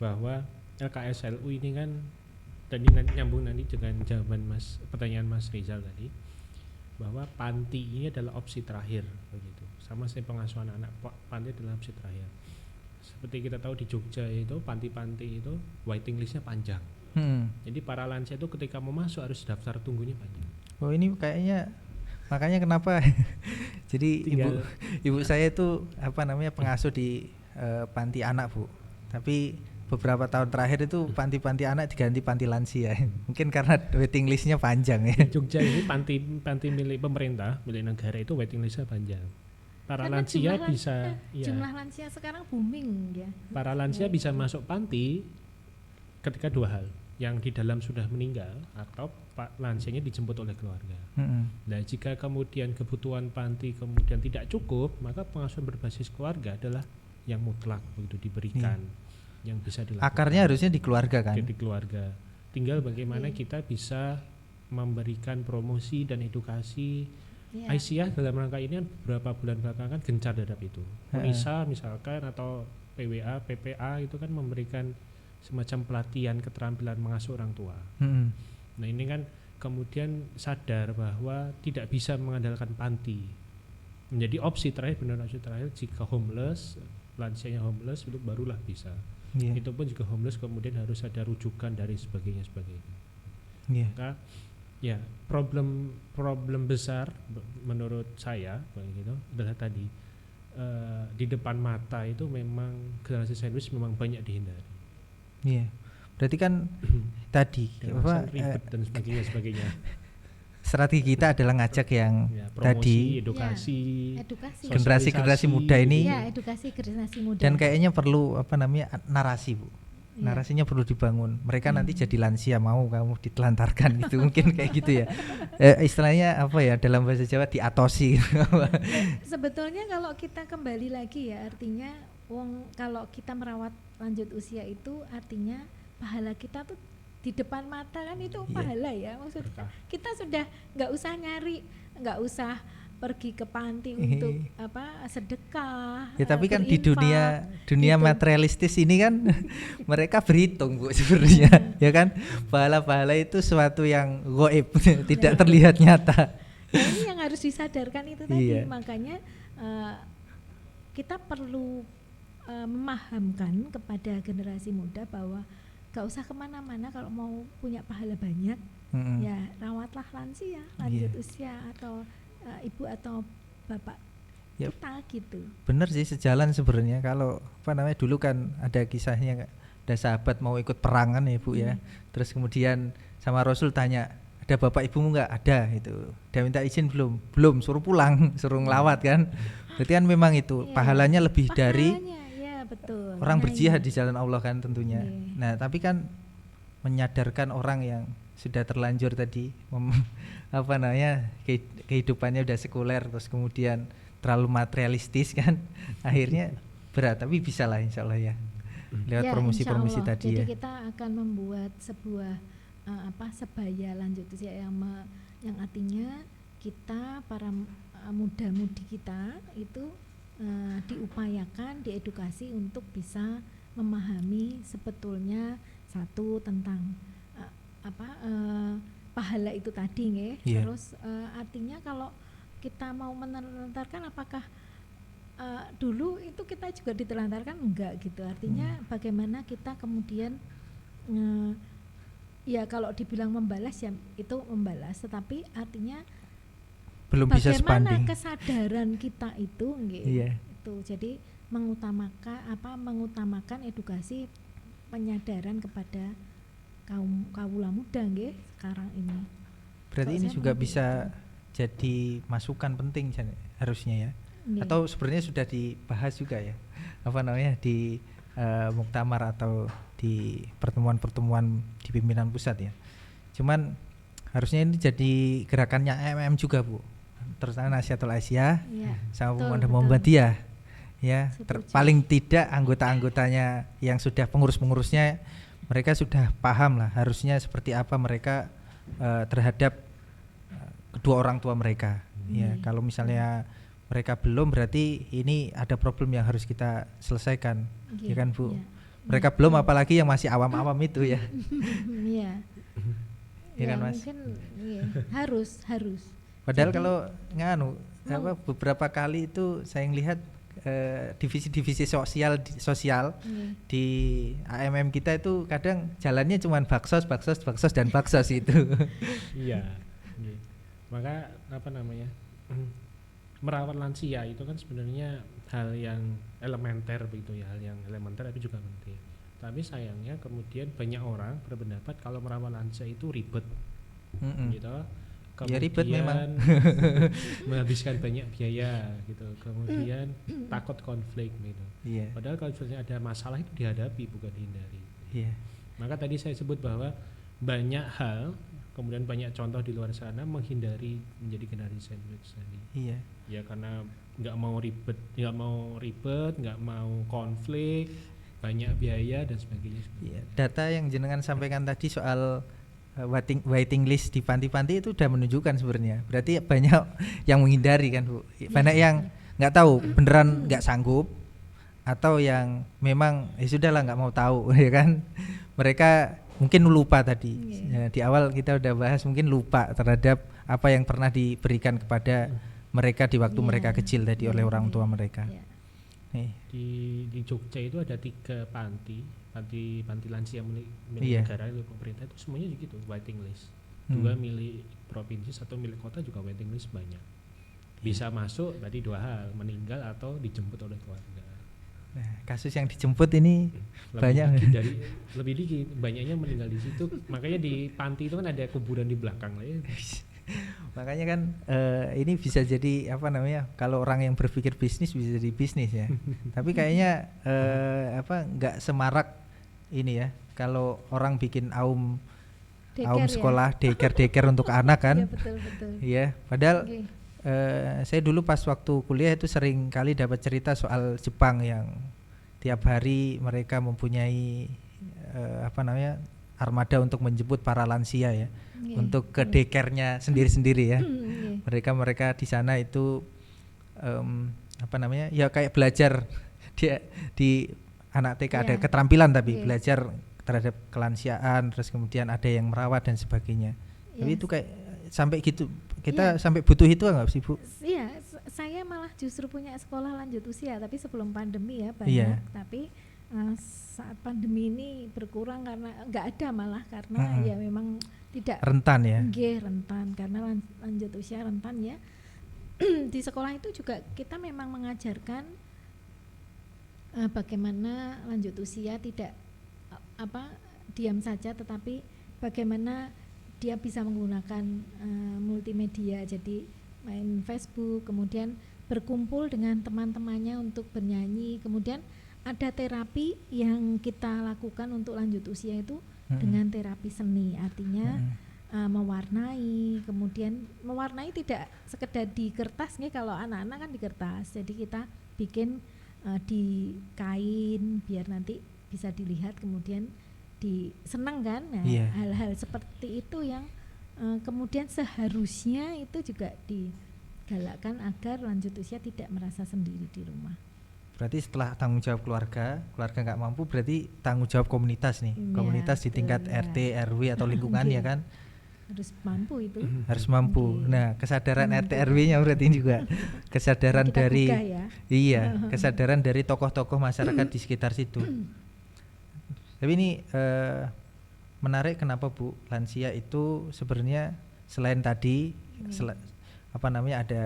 bahwa LKSLU ini kan tadi nyambung nanti dengan jawaban pertanyaan Mas Rizal tadi, bahwa panti ini adalah opsi terakhir begitu. Sama seperti pengasuhan anak, panti adalah opsi terakhir. Seperti kita tahu di Jogja itu panti-panti itu waiting listnya panjang Jadi para lansia itu ketika mau masuk harus daftar tunggunya panjang. Oh ini kayaknya makanya kenapa jadi ibu saya itu pengasuh di panti anak Bu, tapi beberapa tahun terakhir itu panti-panti anak diganti panti lansia. Mungkin karena waiting listnya panjang ya. Di Jogja ini panti milik pemerintah, milik negara itu waiting listnya panjang. Para Karena lansia bisa jumlah lansia sekarang booming ya. Para lansia bisa masuk panti ketika dua hal, yang di dalam sudah meninggal atau pak lansianya dijemput oleh keluarga. Nah, jika kemudian kebutuhan panti kemudian tidak cukup, maka pengasuhan berbasis keluarga adalah yang mutlak begitu diberikan, yang bisa dilakukan. Akarnya harusnya di keluarga kan? Di keluarga. Tinggal bagaimana kita bisa memberikan promosi dan edukasi. Aisyah dalam rangka ini kan beberapa bulan belakangan gencar terhadap itu. Unisa misalkan atau PWA, PPA itu kan memberikan semacam pelatihan keterampilan mengasuh orang tua. Nah ini kan kemudian sadar bahwa tidak bisa mengandalkan panti. Menjadi opsi terakhir, benar opsi terakhir jika homeless, lansianya homeless itu barulah bisa. Itu pun juga homeless kemudian harus ada rujukan dari sebagainya. Maka ya problem besar menurut saya begitu adalah tadi di depan mata itu memang generasi sandwich memang banyak dihindari. Berarti kan tadi ribet dan sebagainya. Strategi kita adalah ngajak yang promosi, tadi edukasi generasi muda ini. Edukasi generasi muda. Dan kayaknya perlu narasi Bu. Narasinya perlu dibangun. Mereka nanti jadi lansia mau kamu ditelantarkan gitu mungkin kayak gitu ya. Istilahnya dalam bahasa Jawa diatosi. Sebetulnya kalau kita kembali lagi ya, artinya kalau kita merawat lanjut usia itu artinya pahala kita tuh di depan mata kan, itu pahala ya, maksudnya kita sudah nggak usah nyari, nggak usah pergi ke panti untuk sedekah. Tapi kan di dunia gitu. Materialistis ini kan mereka berhitung Bu sebenarnya ya kan, pahala-pahala itu suatu yang gaib tidak terlihat nyata. Ini yang harus disadarkan itu tadi. Makanya kita perlu memahamkan kepada generasi muda bahwa gak usah kemana-mana kalau mau punya pahala banyak, ya rawatlah lansia, lanjut usia atau ibu atau bapak kita gitu. Bener sih, sejalan sebenarnya. Kalau dulu kan ada kisahnya, ada sahabat mau ikut perangan ya Bu ya, terus kemudian sama Rasul tanya, ada bapak ibumu nggak? Ada, itu dia minta izin belum, suruh pulang, suruh ngelawat kan. Berarti kan memang itu pahalanya lebih dari betul. Orang berjihad di jalan Allah kan tentunya. Nah tapi kan menyadarkan orang yang sudah terlanjur tadi kehidupannya udah sekuler, terus kemudian terlalu materialistis kan, akhirnya berat. Tapi bisa lah insya Allah ya, lewat promosi-promosi tadi. Jadi kita akan membuat sebuah sebaya lanjut usia yang artinya kita para muda-mudi kita itu diupayakan, diedukasi untuk bisa memahami sebetulnya satu tentang pahala itu tadi Terus artinya kalau kita mau menelantarkan, apakah dulu itu kita juga ditelantarkan? Enggak gitu. Artinya bagaimana kita kemudian ya kalau dibilang membalas ya itu membalas, tetapi artinya belum bisa sebanding. Bagaimana kesadaran kita itu itu. Jadi mengutamakan edukasi penyadaran kepada kawula muda sekarang ini. Berarti ini juga bisa jadi masukan penting harusnya ya. Atau sebenarnya sudah dibahas juga ya. Di muktamar atau di pertemuan-pertemuan di pimpinan pusat ya. Cuman harusnya ini jadi gerakannya AMM juga Bu. Terutama Nasihatul Aisyah sama Muhammadiyah ya. Paling tidak anggota-anggotanya yang sudah pengurus-pengurusnya, mereka sudah paham lah harusnya seperti apa mereka terhadap kedua orang tua mereka. Ya, kalau misalnya mereka belum, berarti ini ada problem yang harus kita selesaikan, ya kan Bu? Mereka belum, apalagi yang masih awam-awam itu ya. Iya. Ya kan Mas? Mungkin harus. Padahal kalau beberapa kali itu saya lihat divisi-divisi sosial di AMM kita itu kadang jalannya cuman baksos dan baksos itu. Iya. Maka apa namanya, merawat lansia itu kan sebenarnya hal yang elementer begitu ya, hal yang elementer tapi juga penting. Tapi sayangnya kemudian banyak orang berpendapat kalau merawat lansia itu ribet, gitu. Kemudian ya ribet memang. menghabiskan banyak biaya gitu, kemudian takut konflik gitu. Yeah. Padahal kalau misalnya ada masalah itu dihadapi bukan dihindari. Yeah. Maka tadi saya sebut bahwa banyak hal, kemudian banyak contoh di luar sana menghindari menjadi generasi sandwich tadi. Iya. Ya karena nggak mau ribet, nggak mau konflik, banyak biaya dan sebagainya. Iya. Data yang jenengan sampaikan tadi soal waiting list di panti-panti itu sudah menunjukkan sebenarnya. Berarti banyak yang menghindari kan Bu. Banyak yang nggak tahu beneran nggak sanggup atau yang memang sudahlah nggak mau tahu ya kan. Mereka mungkin lupa tadi. Ya, di awal kita udah bahas mungkin lupa terhadap apa yang pernah diberikan kepada mereka di waktu mereka kecil tadi oleh orang tua mereka. Di Jogja itu ada 3 panti lansia milik negara, milik pemerintah itu semuanya gitu waiting list. 2 milik provinsi, 1 milik kota juga waiting list banyak. Bisa masuk berarti 2 hal, meninggal atau dijemput oleh keluarga. Nah, kasus yang dijemput ini banyak lebih dikit, banyaknya meninggal di situ. Makanya di panti itu kan ada kuburan di belakang lah ya. Makanya kan ini bisa jadi apa namanya, kalau orang yang berpikir bisnis bisa jadi bisnis ya. Tapi kayaknya nggak semarak ini ya. Kalau orang bikin aum sekolah daycare untuk anak kan. Iya betul. Iya, padahal saya dulu pas waktu kuliah itu sering kali dapat cerita soal Jepang yang tiap hari mereka mempunyai armada untuk menjemput para lansia ya, untuk ke daycare-nya sendiri-sendiri ya. Mereka di sana itu ya kayak belajar di anak TK ada keterampilan tapi belajar terhadap kelansiaan, terus kemudian ada yang merawat dan sebagainya. Tapi itu kayak sampai gitu kita sampai butuh itu nggak sih Bu? Iya, saya malah justru punya sekolah lanjut usia tapi sebelum pandemi ya banyak, tapi saat pandemi ini berkurang karena nggak ada malah karena ya memang tidak rentan ya. Rentan karena lanjut usia rentan ya. Di sekolah itu juga kita memang mengajarkan bagaimana lanjut usia tidak diam saja, tetapi bagaimana dia bisa menggunakan multimedia, jadi main Facebook, kemudian berkumpul dengan teman-temannya untuk bernyanyi, kemudian ada terapi yang kita lakukan untuk lanjut usia itu dengan terapi seni, artinya mewarnai, kemudian mewarnai tidak sekedar di kertas nih, kalau anak-anak kan di kertas, jadi kita bikin di kain biar nanti bisa dilihat kemudian disenang kan. Nah, hal-hal seperti itu yang kemudian seharusnya itu juga digalakkan agar lanjut usia tidak merasa sendiri di rumah. Berarti setelah tanggung jawab keluarga nggak mampu, berarti tanggung jawab komunitas nih, komunitas di tingkat RT, RW atau lingkungan ya kan? Harus mampu itu. Harus mampu. Nah, kesadaran RT RW-nya berarti juga kesadaran dari kesadaran dari tokoh-tokoh masyarakat di sekitar situ. Tapi ini menarik kenapa Bu, lansia itu sebenarnya selain tadi ada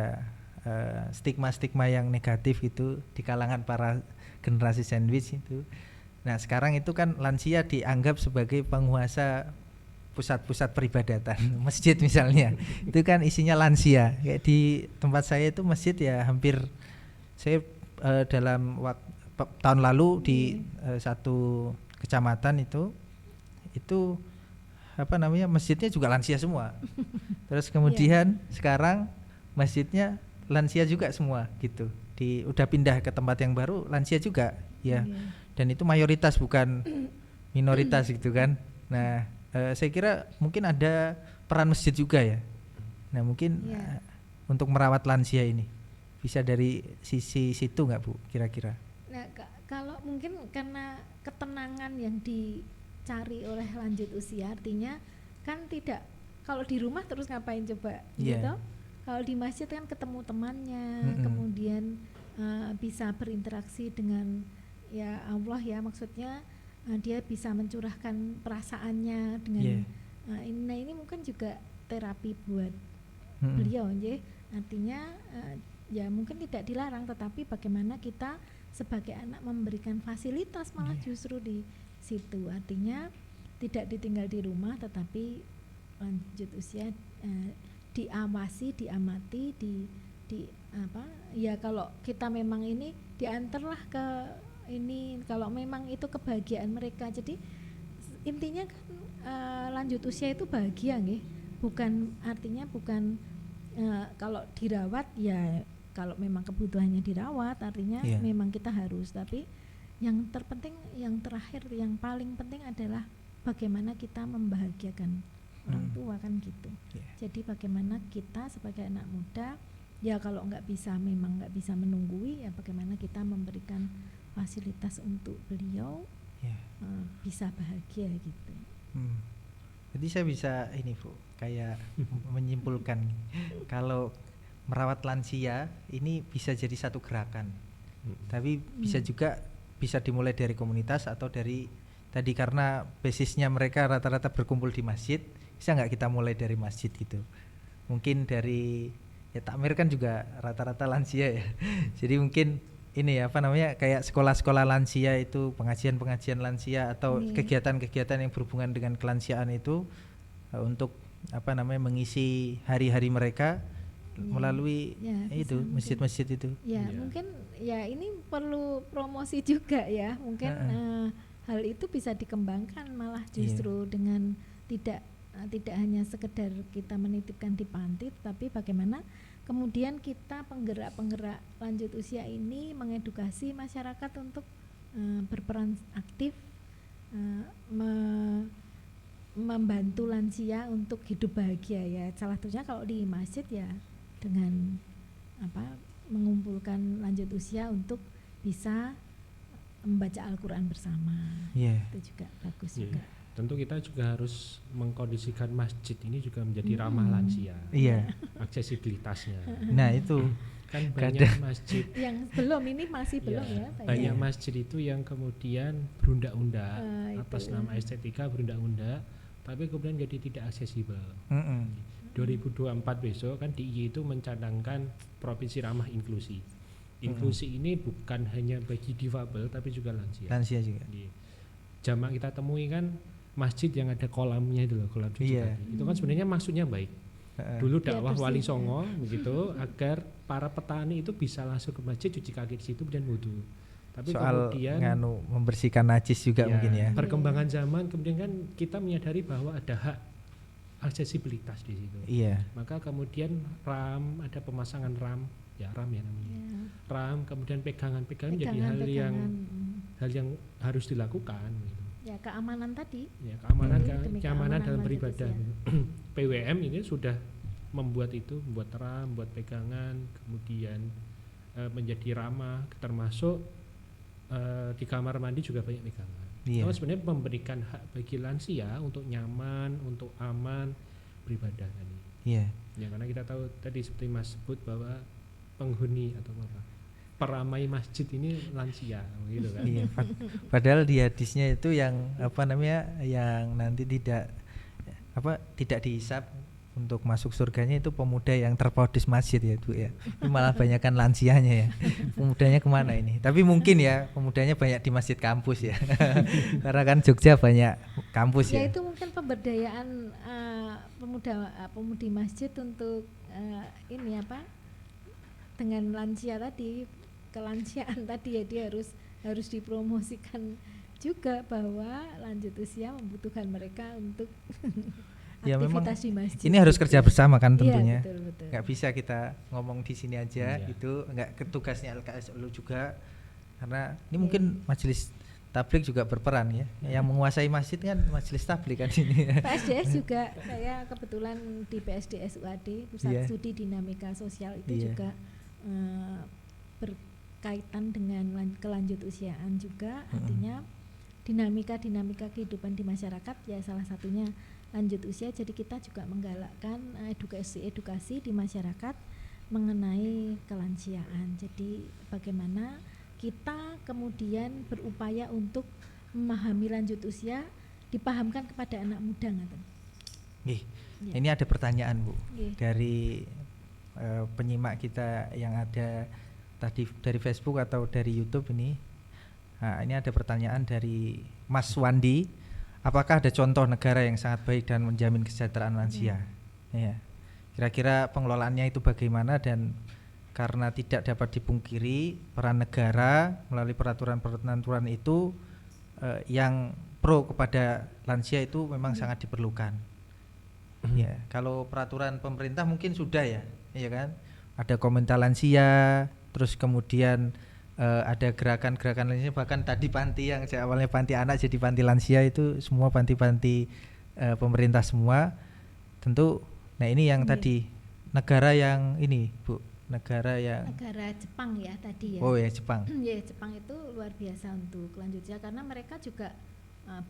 stigma-stigma yang negatif itu di kalangan para generasi sandwich itu. Nah, sekarang itu kan lansia dianggap sebagai penguasa pusat-pusat peribadatan, masjid misalnya. Itu kan isinya lansia. Kayak di tempat saya itu masjid ya hampir saya dalam tahun lalu di satu kecamatan itu masjidnya juga lansia semua. Terus kemudian sekarang masjidnya lansia juga semua gitu. Udah pindah ke tempat yang baru lansia juga ya. Dan itu mayoritas bukan minoritas gitu kan. Nah, saya kira mungkin ada peran masjid juga ya. Nah, mungkin untuk merawat lansia ini bisa dari sisi situ nggak Bu kira-kira? Nah, kalau mungkin karena ketenangan yang dicari oleh lanjut usia, artinya kan tidak, kalau di rumah terus ngapain coba gitu. Kalau di masjid kan ketemu temannya, kemudian bisa berinteraksi dengan ya Allah ya, maksudnya dia bisa mencurahkan perasaannya dengan ini mungkin juga terapi buat beliau ya. Artinya ya mungkin tidak dilarang, tetapi bagaimana kita sebagai anak memberikan fasilitas malah justru di situ. Artinya tidak ditinggal di rumah, tetapi lanjut usia diawasi, diamati, di apa ya, kalau kita memang ini diantarlah ke ini, kalau memang itu kebahagiaan mereka. Jadi intinya kan lanjut usia itu bahagia nggih, bukan artinya bukan kalau dirawat ya, kalau memang kebutuhannya dirawat artinya memang kita harus, tapi yang terpenting, yang terakhir, yang paling penting adalah bagaimana kita membahagiakan orang tua kan gitu. Jadi bagaimana kita sebagai anak muda ya, kalau memang nggak bisa menunggui ya, bagaimana kita memberikan fasilitas untuk beliau bisa bahagia gitu. Jadi saya bisa ini Bu, kayak menyimpulkan kalau merawat lansia ini bisa jadi satu gerakan, tapi bisa juga bisa dimulai dari komunitas atau dari tadi, karena basisnya mereka rata-rata berkumpul di masjid, bisa nggak kita mulai dari masjid gitu? Mungkin dari ya takmir kan juga rata-rata lansia ya. Jadi mungkin ini ya, apa namanya, kayak sekolah-sekolah lansia itu, pengajian-pengajian lansia atau kegiatan-kegiatan yang berhubungan dengan kelansiaan itu untuk apa namanya, mengisi hari-hari mereka melalui itu masjid-masjid itu. Mungkin ya ini perlu promosi juga ya, mungkin hal itu bisa dikembangkan malah justru dengan tidak hanya sekedar kita menitipkan di panti, tapi bagaimana kemudian kita penggerak-penggerak lanjut usia ini mengedukasi masyarakat untuk berperan aktif, membantu lansia untuk hidup bahagia ya. Salah satunya kalau di masjid ya dengan mengumpulkan lanjut usia untuk bisa membaca Al-Quran bersama. Itu juga bagus juga. Tentu kita juga harus mengkondisikan masjid ini juga menjadi ramah lansia. Aksesibilitasnya. Nah itu kan banyak masjid yang belum, ini masih belum ya. Banyak masjid itu yang kemudian berundak-undak atas nama estetika, berundak-undak, tapi kemudian jadi tidak aksesibel. 2024 besok kan DIY itu mencadangkan provinsi ramah inklusi. Inklusi ini bukan hanya bagi difabel tapi juga lansia. Lansia juga. Jamak kita temui kan masjid yang ada kolamnya itu loh, kolam cuci kaki. Itu kan sebenarnya maksudnya baik. Dulu dakwah Wali Songo begitu agar para petani itu bisa langsung ke masjid cuci kaki di situ dan wudu. Tapi soal kemudian membersihkan najis juga mungkin ya. Perkembangan zaman kemudian kan kita menyadari bahwa ada hak aksesibilitas di situ. Maka kemudian RAM, ada pemasangan RAM ya namanya. RAM, kemudian pegangan-pegangan menjadi hal yang harus dilakukan gitu. Ya, keamanan tadi. Ya, keamanan dalam beribadah. PWM ini sudah membuat RAM, membuat pegangan, kemudian menjadi ramah, termasuk di kamar mandi juga banyak pegangan. Nah, sebenarnya memberikan hak bagi lansia untuk nyaman, untuk aman beribadah tadi. Ya, karena kita tahu tadi seperti Mas sebut bahwa penghuni atau peramai masjid ini lansia gitu kan. Padahal di hadisnya itu yang yang nanti tidak dihisab untuk masuk surganya itu pemuda yang terpaut di masjid ya Bu ya. Ini malah banyakkan lansianya ya. Pemudanya kemana ini? Tapi mungkin ya pemudanya banyak di masjid kampus ya. Karena kan Jogja banyak kampus ya. Ya itu mungkin pemberdayaan pemudi masjid untuk dengan lansia tadi, kelansiaan tadi ya, dia harus dipromosikan juga bahwa lanjut usia membutuhkan mereka untuk aktivitas di masjid. Ini harus kerja bersama kan tentunya. Betul. Nggak bisa kita ngomong di sini aja gitu, nggak tugasnya LKSLU juga, karena ini mungkin majelis tablik juga berperan ya. Yang menguasai masjid kan majelis tablik kan ini. PSDS juga, saya kebetulan di PSDS UAD, Pusat Studi Dinamika Sosial itu juga berkaitan dengan kelanjut usiaan juga, artinya dinamika kehidupan di masyarakat ya, salah satunya lanjut usia. Jadi kita juga menggalakkan edukasi di masyarakat mengenai kelansiaan. Jadi bagaimana kita kemudian berupaya untuk memahami lanjut usia, dipahamkan kepada anak muda ngaten. Nggih. Ini ada pertanyaan Bu dari penyimak kita yang ada tadi dari Facebook atau dari YouTube ini. Nah, ini ada pertanyaan dari Mas Wandi. Apakah ada contoh negara yang sangat baik dan menjamin kesejahteraan lansia? Ya. Kira-kira pengelolaannya itu bagaimana, dan karena tidak dapat dipungkiri peran negara melalui peraturan-peraturan itu yang pro kepada lansia itu memang sangat diperlukan. Ya, kalau peraturan pemerintah mungkin sudah ya kan? Ada Komite Lansia, terus kemudian ada gerakan-gerakan lansia, bahkan tadi panti yang awalnya panti anak jadi panti lansia, itu semua panti-panti pemerintah semua. Tentu, nah ini yang tadi negara yang ini Bu, negara Jepang ya tadi ya. Oh ya, Jepang. Ya, Jepang itu luar biasa untuk lanjut usia karena mereka juga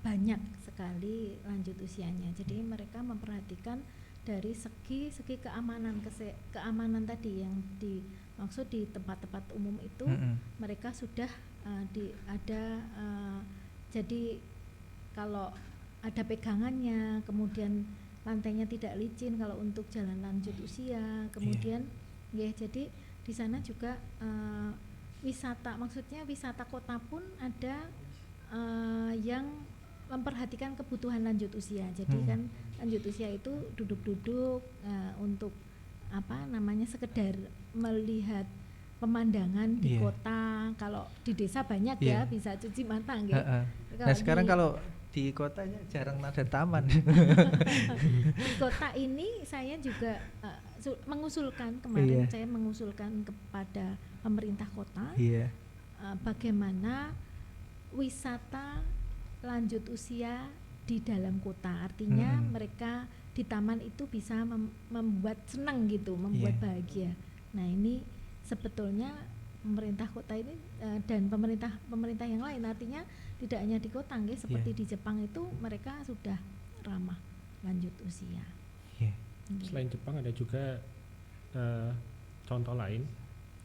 banyak sekali lanjut usianya. Jadi mereka memperhatikan dari segi keamanan tadi yang dimaksud di tempat-tempat umum itu. Mereka sudah jadi kalau ada pegangannya, kemudian lantainya tidak licin kalau untuk jalan lanjut usia, kemudian jadi di sana juga wisata, maksudnya wisata kota pun ada yang memperhatikan kebutuhan lanjut usia. Jadi kan lanjut usia itu duduk-duduk untuk sekedar melihat pemandangan di kota. Kalau di desa banyak ya bisa cuci mata gitu. Nah sekarang kalau di kotanya jarang ada taman. Di kota ini saya juga mengusulkan kemarin, saya mengusulkan kepada pemerintah kota bagaimana wisata lanjut usia di dalam kota. Artinya mereka di taman itu bisa membuat senang gitu, membuat bahagia. Nah ini sebetulnya pemerintah kota ini dan pemerintah yang lain, artinya tidak hanya di kota, seperti di Jepang itu mereka sudah ramah lanjut usia. Selain Jepang ada juga contoh lain,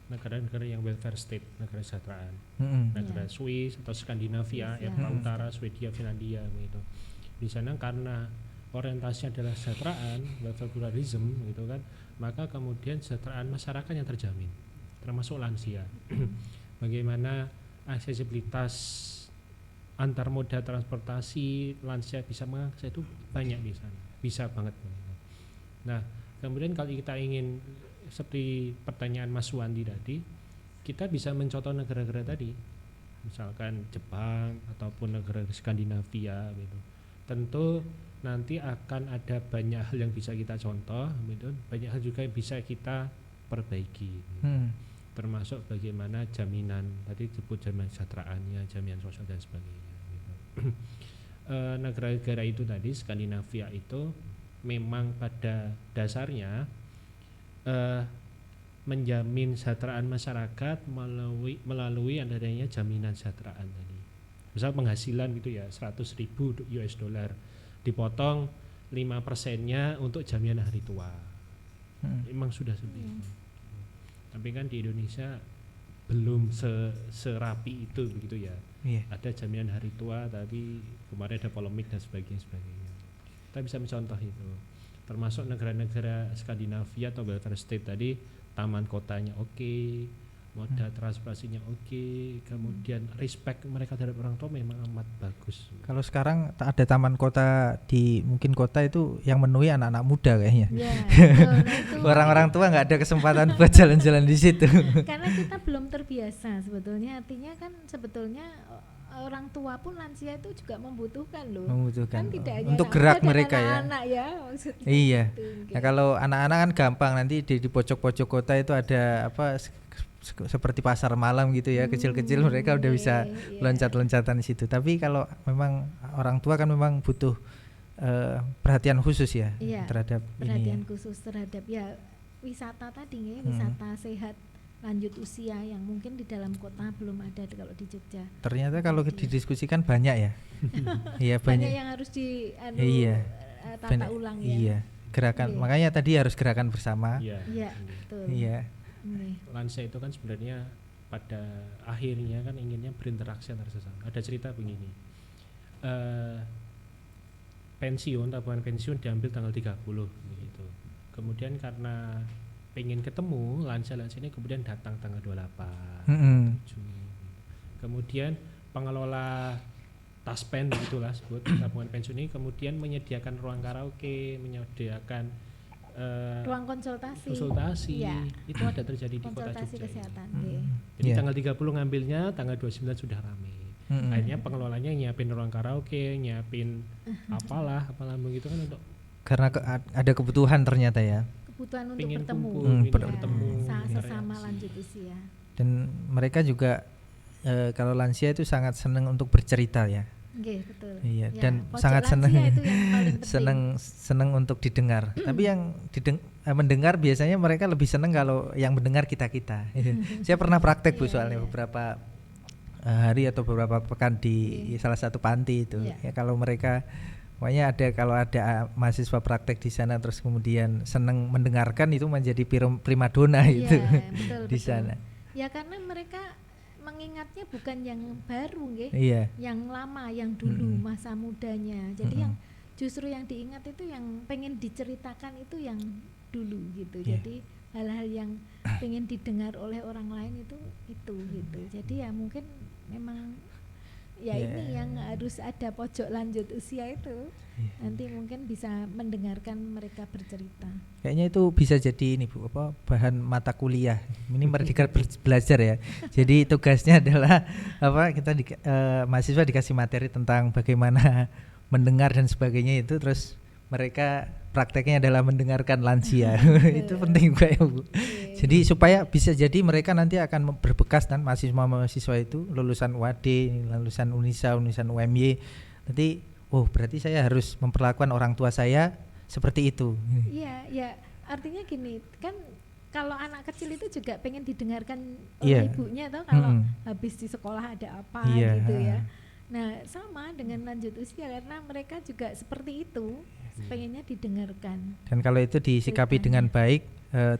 negara-negara yang welfare state, negara kesejahteraan, negara Swiss atau Skandinavia, Eropa Utara, Swedia, Finlandia gitu. Di sana karena orientasinya adalah kesejahteraan, welfare pluralism gitu kan, maka kemudian kesejahteraan masyarakat yang terjamin, termasuk lansia. Bagaimana aksesibilitas antar moda transportasi lansia bisa mengakses itu banyak di sana, bisa banget. Nah, kemudian kalau kita ingin seperti pertanyaan Mas Wandi tadi, kita bisa mencontoh negara-negara tadi, misalkan Jepang ataupun negara Skandinavia gitu. Tentu nanti akan ada banyak hal yang bisa kita contoh, gitu. Banyak hal juga yang bisa kita perbaiki, gitu. Termasuk bagaimana jaminan tadi disebut jaminan kesejahteraannya, jaminan sosial dan sebagainya. Gitu. Negara-negara itu tadi Skandinavia itu memang pada dasarnya menjamin kesejahteraan masyarakat melalui adanya jaminan kesejahteraan tadi. Misal penghasilan gitu ya, 100.000 US dollar dipotong 5%-nya untuk jaminan hari tua. Memang sudah seperti itu. Tapi kan di Indonesia belum serapi itu begitu ya. Ada jaminan hari tua, tapi kemarin ada polemik dan sebagainya. Kita bisa mencontoh itu. Termasuk negara-negara Skandinavia atau welfare state tadi, taman kotanya oke, moda transportasinya oke, kemudian respect mereka terhadap orang tua memang amat bagus. Kalau sekarang tak ada taman kota di mungkin kota itu yang menuhi anak-anak muda kayaknya. Orang-orang tua nggak ada kesempatan buat jalan-jalan di situ. Karena kita belum terbiasa sebetulnya, artinya kan sebetulnya orang tua pun lansia itu juga membutuhkan loh. Kan tidak hanya untuk gerak mereka anak-anak ya. Iya. Gitu. Nah kalau anak-anak kan gampang, nanti di pojok-pojok kota itu ada apa seperti pasar malam gitu ya, kecil-kecil mereka udah bisa loncat-loncatan di situ. Tapi kalau memang orang tua kan memang butuh perhatian khusus ya, terhadap perhatian khusus terhadap ya wisata tadi ya, wisata sehat lanjut usia yang mungkin di dalam kota belum ada kalau di Jogja. Ternyata kalau didiskusikan banyak ya. Iya banyak yang harus tata ulang ya. Iya. gerakan. Makanya tadi harus gerakan bersama. Iya, betul. Iya. Lansia itu kan sebenarnya pada akhirnya kan inginnya berinteraksi antar sesama. Ada cerita begini, tabungan pensiun diambil tanggal 30 begitu. Kemudian karena pengen ketemu, lansia-lansia ini kemudian datang tanggal 28, 7. Kemudian pengelola taspen begitulah sebut tabungan pensiun ini kemudian menyediakan ruang karaoke, menyediakan ruang konsultasi. Ya. Itu ada terjadi di kota Jogja. Konsultasi kesehatan. Jadi tanggal 30 ngambilnya, tanggal 29 sudah ramai. Akhirnya pengelolanya nyiapin ruang karaoke, nyiapin apalah begitu kan untuk karena ada kebutuhan ternyata ya. Kebutuhan untuk pengen bertemu. bertemu Sesama lanjut usia. Dan mereka juga kalau lansia itu sangat senang untuk bercerita ya. Betul. Iya, dan sangat senang untuk didengar. Tapi yang mendengar biasanya mereka lebih senang kalau yang mendengar kita. Saya pernah praktek Bu soalnya beberapa hari atau beberapa pekan di salah satu panti itu. Ya kalau mereka pokoknya kalau ada mahasiswa praktek di sana terus kemudian senang mendengarkan itu menjadi primadona itu di sana. Ya karena mereka mengingatnya bukan yang baru yang lama, yang dulu masa mudanya. Jadi yang justru yang diingat itu yang pengen diceritakan itu yang dulu gitu. Jadi hal-hal yang pengen didengar oleh orang lain itu gitu. Jadi ya mungkin memang ini yang harus ada pojok lanjut usia itu. Nanti mungkin bisa mendengarkan mereka bercerita. Kayaknya itu bisa jadi ini Bu, bahan mata kuliah. Ini mereka belajar ya. Jadi tugasnya adalah kita mahasiswa dikasih materi tentang bagaimana mendengar dan sebagainya itu, terus mereka prakteknya adalah mendengarkan lansia. Itu penting juga ya Bu. Jadi supaya bisa jadi mereka nanti akan berbekas dan mahasiswa itu lulusan UAD, lulusan Unisa, lulusan UMY. Nanti berarti saya harus memperlakukan orang tua saya seperti itu. Iya, artinya gini, kan kalau anak kecil itu juga pengen didengarkan oleh ibunya atau kalau habis di sekolah ada apa gitu ya. Nah, sama dengan lanjut usia karena mereka juga seperti itu, pengennya didengarkan. Dan kalau itu disikapi dengan baik,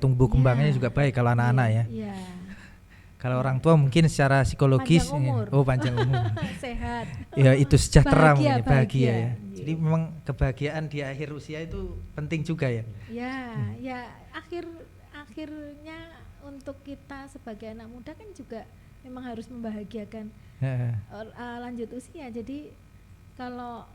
tumbuh kembangnya juga baik kalau anak-anak ya. Iya. Kalau orang tua mungkin secara psikologis panjang umur. Sehat. Ya itu sejahtera, bahagia ya. Jadi memang kebahagiaan di akhir usia itu penting juga ya. Ya akhirnya untuk kita sebagai anak muda kan juga memang harus membahagiakan lanjut usia. Jadi kalau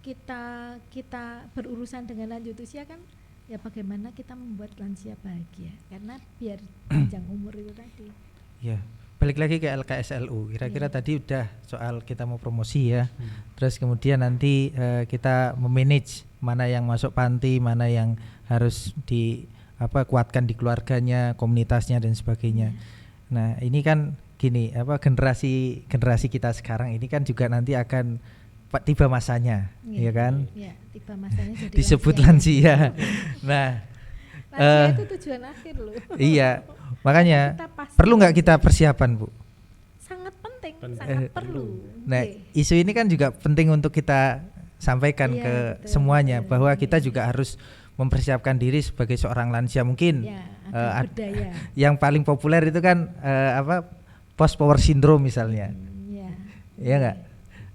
kita berurusan dengan lanjut usia kan ya bagaimana kita membuat lansia bahagia karena biar panjang umur itu tadi. Ya, balik lagi ke LKSLU. Kira-kira tadi udah soal kita mau promosi ya. Terus kemudian nanti kita memanage mana yang masuk panti, mana yang harus kuatkan di keluarganya, komunitasnya dan sebagainya. Nah, ini kan gini, generasi kita sekarang ini kan juga nanti akan tiba masanya, ya kan? Iya, tiba masanya jadi disebut lansia. Nah, lansia itu tujuan akhir loh. Iya, makanya perlu nggak kita persiapan, Bu? Sangat penting, sangat perlu. Nah, isu ini kan juga penting untuk kita sampaikan ke semuanya bahwa kita juga harus mempersiapkan diri sebagai seorang lansia. Mungkin yang paling populer itu kan post power syndrome misalnya, ya nggak?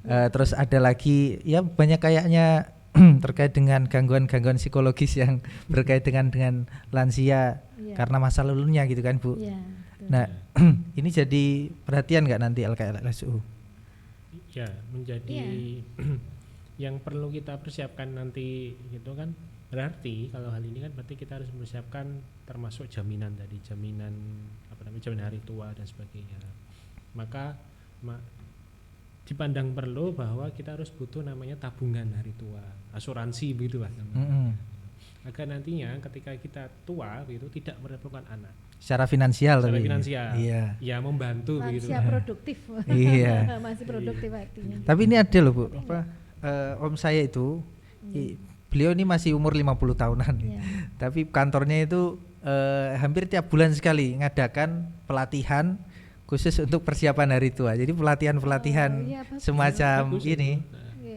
Terus ada lagi ya banyak kayaknya terkait dengan gangguan-gangguan psikologis yang berkait dengan lansia karena masa lalunya gitu kan Bu. Nah ini jadi perhatian nggak nanti LKSLU? Ya menjadi yang perlu kita persiapkan nanti gitu kan. Berarti kalau hal ini kan berarti kita harus mempersiapkan termasuk jaminan jaminan hari tua dan sebagainya. Maka dipandang perlu bahwa kita harus butuh namanya tabungan hari tua, asuransi begitulah namanya. Agar nantinya ketika kita tua begitu tidak merepotkan anak. Secara finansial. Iya. Ya membantu begitu. Masih produktif. Iya. Masih produktif artinya. Tapi ini ada loh Bu, om saya itu beliau ini masih umur 50 tahunan. Tapi kantornya itu hampir tiap bulan sekali ngadakan pelatihan khusus untuk persiapan hari tua. Jadi pelatihan semacam ini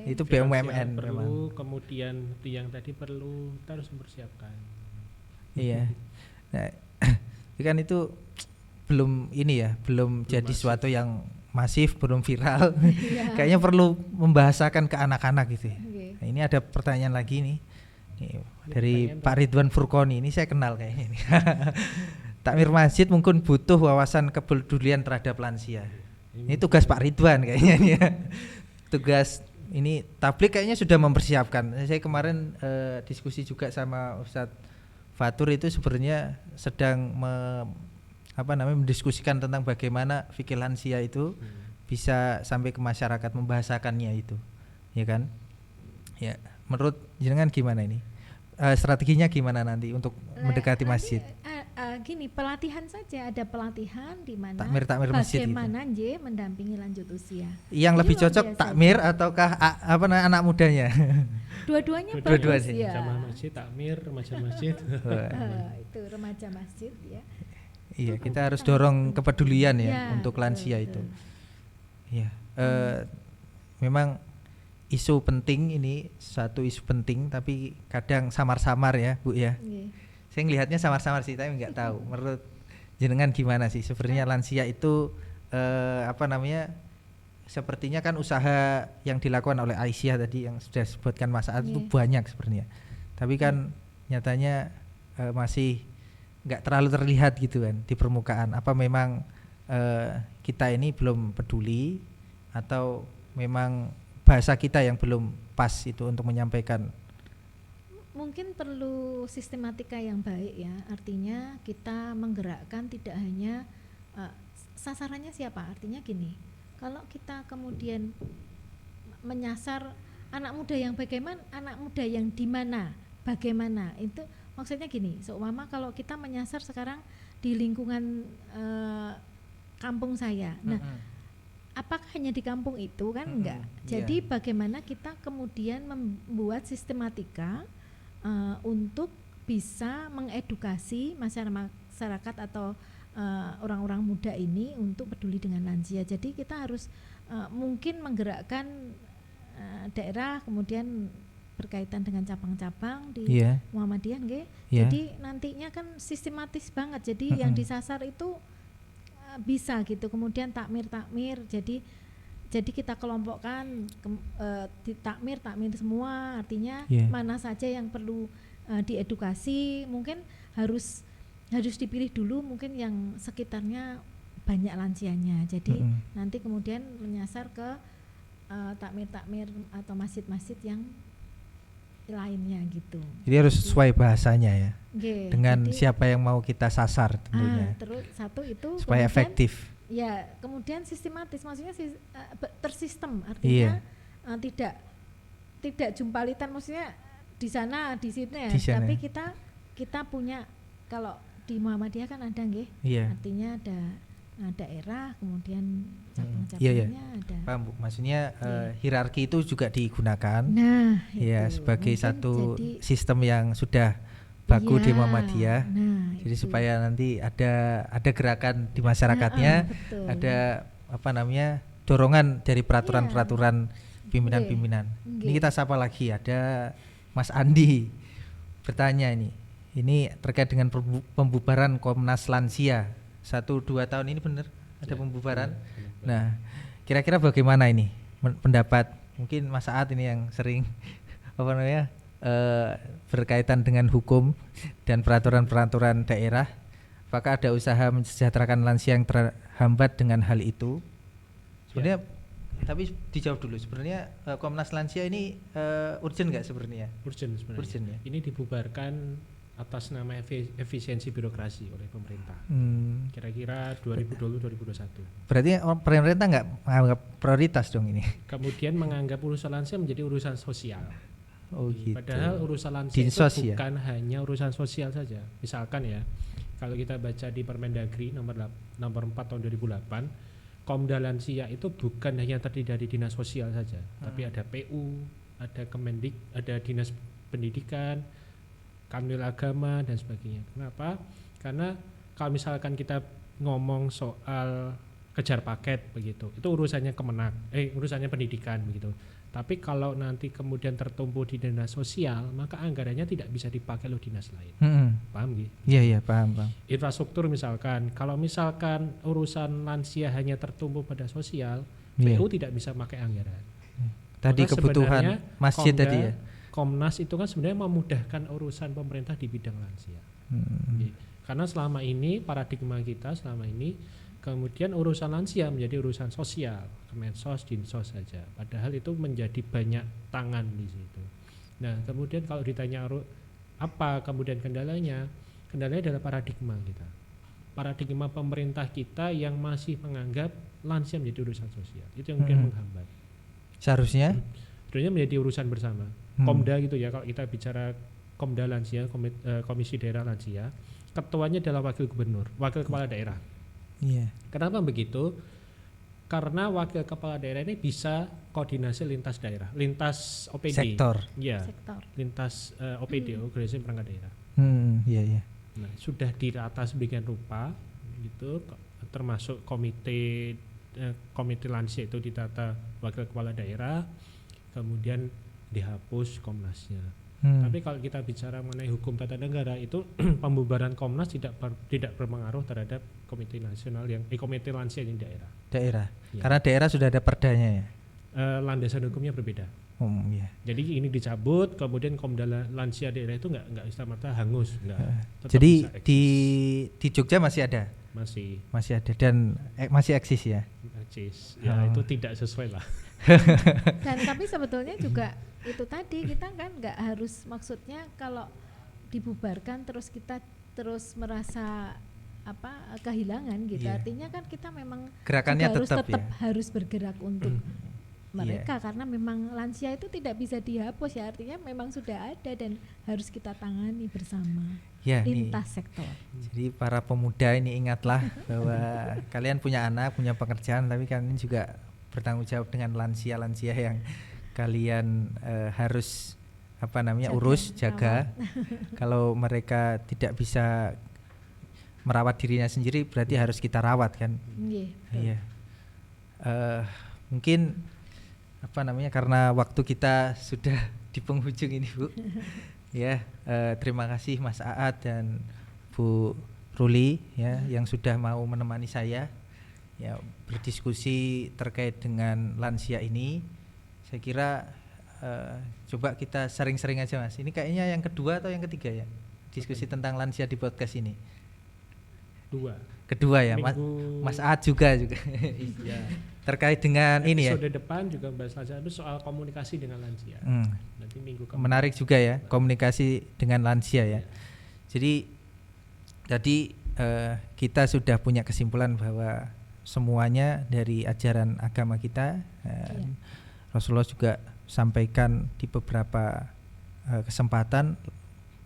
Itu Finansial BUMN perlu, memang. kemudian yang tadi perlu, kita harus mempersiapkan. Iya. Nah, kan itu belum ini ya, belum jadi masif. sesuatu yang masif, belum viral. Iya. Kayaknya perlu membahasakan ke anak-anak gitu ya. Oke. Nah, ini ada pertanyaan lagi nih. Ini dari pertanyaan Pak Ridwan Furkoni, ini saya kenal kayaknya ini. Takmir masjid mungkin butuh wawasan kepedulian terhadap lansia. Ini tugas Pak Ridwan kayaknya ini ya. Tugas ini tablik kayaknya sudah mempersiapkan. Saya kemarin diskusi juga sama Ustadz Fatur, itu sebenarnya sedang mendiskusikan tentang bagaimana fikih lansia itu bisa sampai ke masyarakat, membahasakannya itu, ya kan? Ya, menurut jenengan gimana ini? Strateginya gimana nanti untuk mendekati masjid? Gini, pelatihan saja, ada pelatihan di mana Takmir masjid itu. bagaimana mendampingi lanjut usia. Yang Ini lebih luar cocok biasa. takmir ataukah anak mudanya? Dua-duanya Dua-dua bagus sih. ya. Jamaah masjid, takmir, remaja masjid. Itu remaja masjid ya. Iya, kita harus dorong kepedulian ya, Ya, untuk lansia itu. betul. Iya, memang isu penting ini, satu isu penting, tapi kadang samar-samar ya, Bu ya. Nggih. Saya ngelihatnya samar-samar sih, tapi nggak tahu. Menurut jenengan gimana sih? Sebenarnya lansia itu sepertinya kan usaha yang dilakukan oleh Aisyah tadi yang sudah disebutkan Mas Saad itu banyak sebenarnya. Tapi kan nyatanya masih nggak terlalu terlihat gitu kan di permukaan. Apa memang kita ini belum peduli, atau memang bahasa kita yang belum pas itu untuk menyampaikan? Mungkin perlu sistematika yang baik ya. Artinya kita menggerakkan tidak hanya sasarannya siapa. Artinya gini, kalau kita kemudian menyasar anak muda yang bagaimana, anak muda yang di mana, bagaimana, itu maksudnya gini. Seumpama kalau kita menyasar sekarang di lingkungan kampung saya. Nah, apakah hanya di kampung itu kan enggak. Jadi bagaimana kita kemudian membuat sistematika untuk bisa mengedukasi masyarakat atau orang-orang muda ini untuk peduli dengan lansia. Jadi kita harus mungkin menggerakkan daerah, kemudian berkaitan dengan cabang-cabang di Muhammadiyah nggih. Jadi nantinya kan sistematis banget. Jadi yang disasar itu bisa gitu. Kemudian takmir. Jadi kita kelompokkan takmir semua, artinya mana saja yang perlu diedukasi, mungkin harus dipilih dulu mungkin yang sekitarnya banyak lansianya. Jadi nanti kemudian menyasar ke takmir atau masjid-masjid yang lainnya gitu. Jadi harus sesuai bahasanya ya. Dengan jadi, siapa yang mau kita sasar tentunya. Terus satu itu supaya efektif. Ya, kemudian sistematis, maksudnya tersistem, artinya tidak jumpalitan, maksudnya di sana di sini ya, tapi kita punya, kalau di Muhammadiyah kan ada nggih, artinya ada daerah, kemudian cabang-cabangnya ada. Paham Bu, maksudnya hierarki itu juga digunakan. Nah, ya itu. sebagai Mungkin satu sistem yang sudah baku di Muhammadiyah. Jadi itu. Supaya nanti ada gerakan di masyarakatnya, ada dorongan dari peraturan-peraturan pimpinan-pimpinan. Ini kita sapa lagi, ada Mas Andi bertanya ini terkait dengan pembubaran Komnas Lansia 1-2 tahun ini, benar ada pembubaran. Nah, kira-kira bagaimana ini pendapat mungkin Mas Saad ini yang sering berkaitan dengan hukum dan peraturan-peraturan daerah, apakah ada usaha mensejahterakan lansia yang terhambat dengan hal itu? Sebenarnya tapi dijawab dulu, sebenarnya Komnas Lansia ini urgent nggak sebenarnya? Urgent sebenarnya. Urgent ya. Ini dibubarkan atas nama efisiensi birokrasi oleh pemerintah. Kira-kira 2020-2021. Berarti pemerintah nggak menganggap prioritas dong ini? Kemudian menganggap urusan lansia menjadi urusan sosial. Oh gitu. Padahal urusan lansia Dinsos itu bukan hanya urusan sosial saja. Misalkan ya, kalau kita baca di Permendagri nomor 4 tahun 2008, Komda Lansia itu bukan hanya terdiri dari dinas sosial saja, tapi ada PU, ada Kemendik, ada dinas pendidikan, Kanwil Agama dan sebagainya. Kenapa? Karena kalau misalkan kita ngomong soal kejar paket begitu. Itu urusannya urusannya pendidikan begitu. Tapi kalau nanti kemudian tertumpu di dana sosial, maka anggarannya tidak bisa dipakai oleh dinas lain. Paham gitu? Iya, paham. Infrastruktur misalkan, kalau misalkan urusan lansia hanya tertumpu pada sosial, Iya. PU tidak bisa pakai anggaran. Tadi Maka kebutuhan sebenarnya masjid Komda, tadi ya. Komnas itu kan sebenarnya memudahkan urusan pemerintah di bidang lansia. Karena selama ini paradigma kita kemudian urusan lansia menjadi urusan sosial, Kemensos, Dinsos saja. Padahal itu menjadi banyak tangan di situ. Nah, kemudian kalau ditanya apa kemudian kendalanya? Kendalanya adalah paradigma kita. Paradigma pemerintah kita yang masih menganggap lansia menjadi urusan sosial. Itu yang kemudian menghambat. Seharusnya menjadi urusan bersama. Komda gitu ya, kalau kita bicara Komda Lansia, Komisi Daerah Lansia, ketuanya adalah wakil gubernur, wakil kepala daerah. Iya. Kenapa begitu? Karena wakil kepala daerah ini bisa koordinasi lintas daerah, lintas OPD. Sektor. Iya. Sektor. Lintas OPD, organisasi perangkat daerah. Iya. Nah, sudah dirata sedemikian rupa gitu, termasuk komite lansia itu ditata wakil kepala daerah, kemudian dihapus Komnasnya. Tapi kalau kita bicara mengenai hukum tata negara, itu pembubaran Komnas tidak berpengaruh terhadap komite nasional komite lansia di daerah. Ya. Karena daerah sudah ada perdanya ya. Landasan hukumnya berbeda. Iya. Jadi ini dicabut, kemudian Komda Lansia daerah itu nggak serta-merta hangus, Jadi di Jogja masih ada. Masih ada dan masih eksis ya. Eksis. Ya itu tidak sesuai lah. Dan tapi sebetulnya juga itu tadi kita kan nggak harus, maksudnya kalau dibubarkan terus kita terus merasa kehilangan gitu. Iya. Artinya kan kita memang gerakannya tetap ya? harus bergerak untuk mereka, karena memang lansia itu tidak bisa dihapus ya, artinya memang sudah ada dan harus kita tangani bersama lintas sektor. Jadi para pemuda ini ingatlah bahwa kalian punya anak, punya pekerjaan, tapi kalian juga bertanggung jawab dengan lansia-lansia yang kalian harus jaga. Kalau mereka tidak bisa merawat dirinya sendiri, berarti harus kita rawat kan. Iya. Mungkin karena waktu kita sudah di penghujung ini Bu. Ya, terima kasih Mas Aad dan Bu Ruli ya yang sudah mau menemani saya ya berdiskusi terkait dengan lansia ini. Saya kira coba kita sering-sering aja Mas. Ini kayaknya yang kedua atau yang ketiga ya diskusi tentang lansia di podcast ini. Kedua ya. Mas Aad juga. Iya. Terkait dengan ini ya. Episode depan juga bahas lansia, itu soal komunikasi dengan lansia. Nanti minggu kemudian. Menarik juga ya komunikasi dengan lansia ya. Jadi tadi kita sudah punya kesimpulan bahwa semuanya dari ajaran agama kita. Rasulullah juga sampaikan di beberapa kesempatan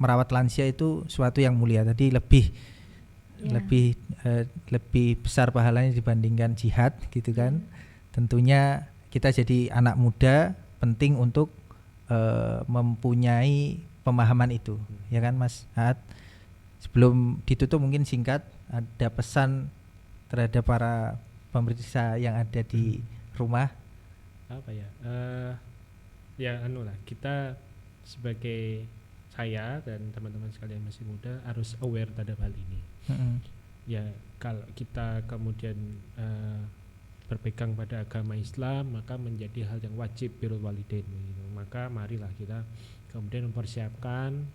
merawat lansia itu suatu yang mulia. Tadi lebih besar pahalanya dibandingkan jihad gitu kan. Tentunya kita jadi anak muda penting untuk mempunyai pemahaman itu ya kan Mas Aad. Sebelum ditutup mungkin singkat ada pesan terhadap para pemirsa yang ada di rumah. Kita sebagai saya dan teman-teman sekalian masih muda harus aware terhadap hal ini. Ya kalau kita kemudian berpegang pada agama Islam, maka menjadi hal yang wajib birrul walidain gitu. Maka marilah kita kemudian mempersiapkan,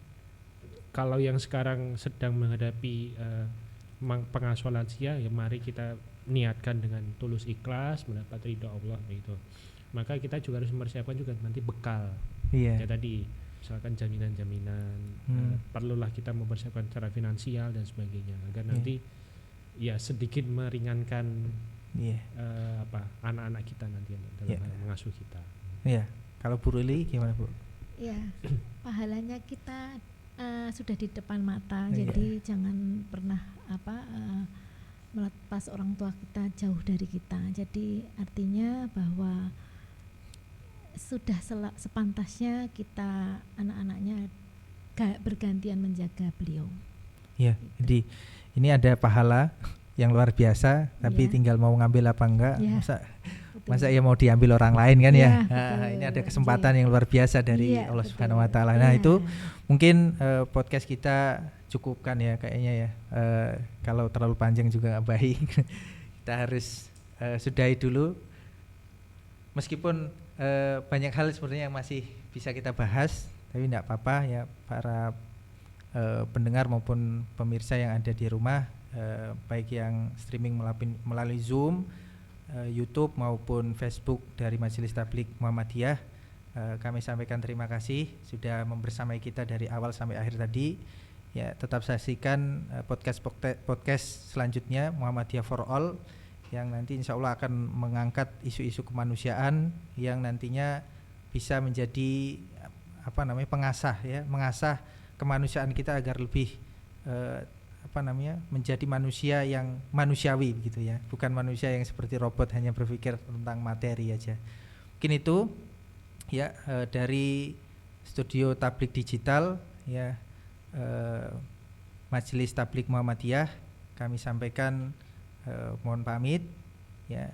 kalau yang sekarang sedang menghadapi pengasuhan lansia, ya mari kita niatkan dengan tulus ikhlas mendapat ridha Allah gitu. Maka kita juga harus mempersiapkan juga nanti bekal. Ya tadi misalkan jaminan-jaminan, perlulah kita mempersiapkan secara finansial dan sebagainya agar nanti ya sedikit meringankan anak-anak kita nanti dalam mengasuh kita. Iya. Kalau Bu Ruli gimana Bu? Ya, pahalanya kita sudah di depan mata, jadi jangan pernah melepas orang tua kita jauh dari kita. Jadi artinya bahwa sudah sepantasnya kita anak-anaknya bergantian menjaga beliau. Ya, jadi ini ada pahala yang luar biasa, tapi Iya. tinggal mau ngambil apa enggak. Iya. Masa ya mau diambil orang lain kan Iya, ya. betul. Ini ada kesempatan yang luar biasa dari Iya, Allah betul. Subhanahu wa taala. Nah, Iya. itu mungkin podcast kita cukupkan ya kayaknya ya. Kalau terlalu panjang juga nggak baik. Kita harus sudahi dulu. Meskipun banyak hal sebenarnya yang masih bisa kita bahas, tapi tidak apa-apa ya para pendengar maupun pemirsa yang ada di rumah, baik yang streaming melalui Zoom, YouTube maupun Facebook dari Majelis Tabligh Muhammadiyah. Kami sampaikan terima kasih sudah membersamai kita dari awal sampai akhir tadi. Ya, tetap saksikan podcast selanjutnya Muhammadiyah for All yang nanti insya Allah akan mengangkat isu-isu kemanusiaan yang nantinya bisa menjadi pengasah ya, mengasah kemanusiaan kita agar lebih menjadi manusia yang manusiawi gitu ya, bukan manusia yang seperti robot hanya berpikir tentang materi aja. Mungkin itu ya dari studio Tabligh Digital ya, Majelis Tabligh Muhammadiyah kami sampaikan mohon pamit ya.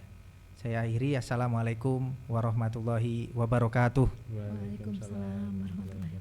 Saya akhiri, assalamualaikum warahmatullahi wabarakatuh. Waalaikumsalam warahmatullahi wabarakatuh.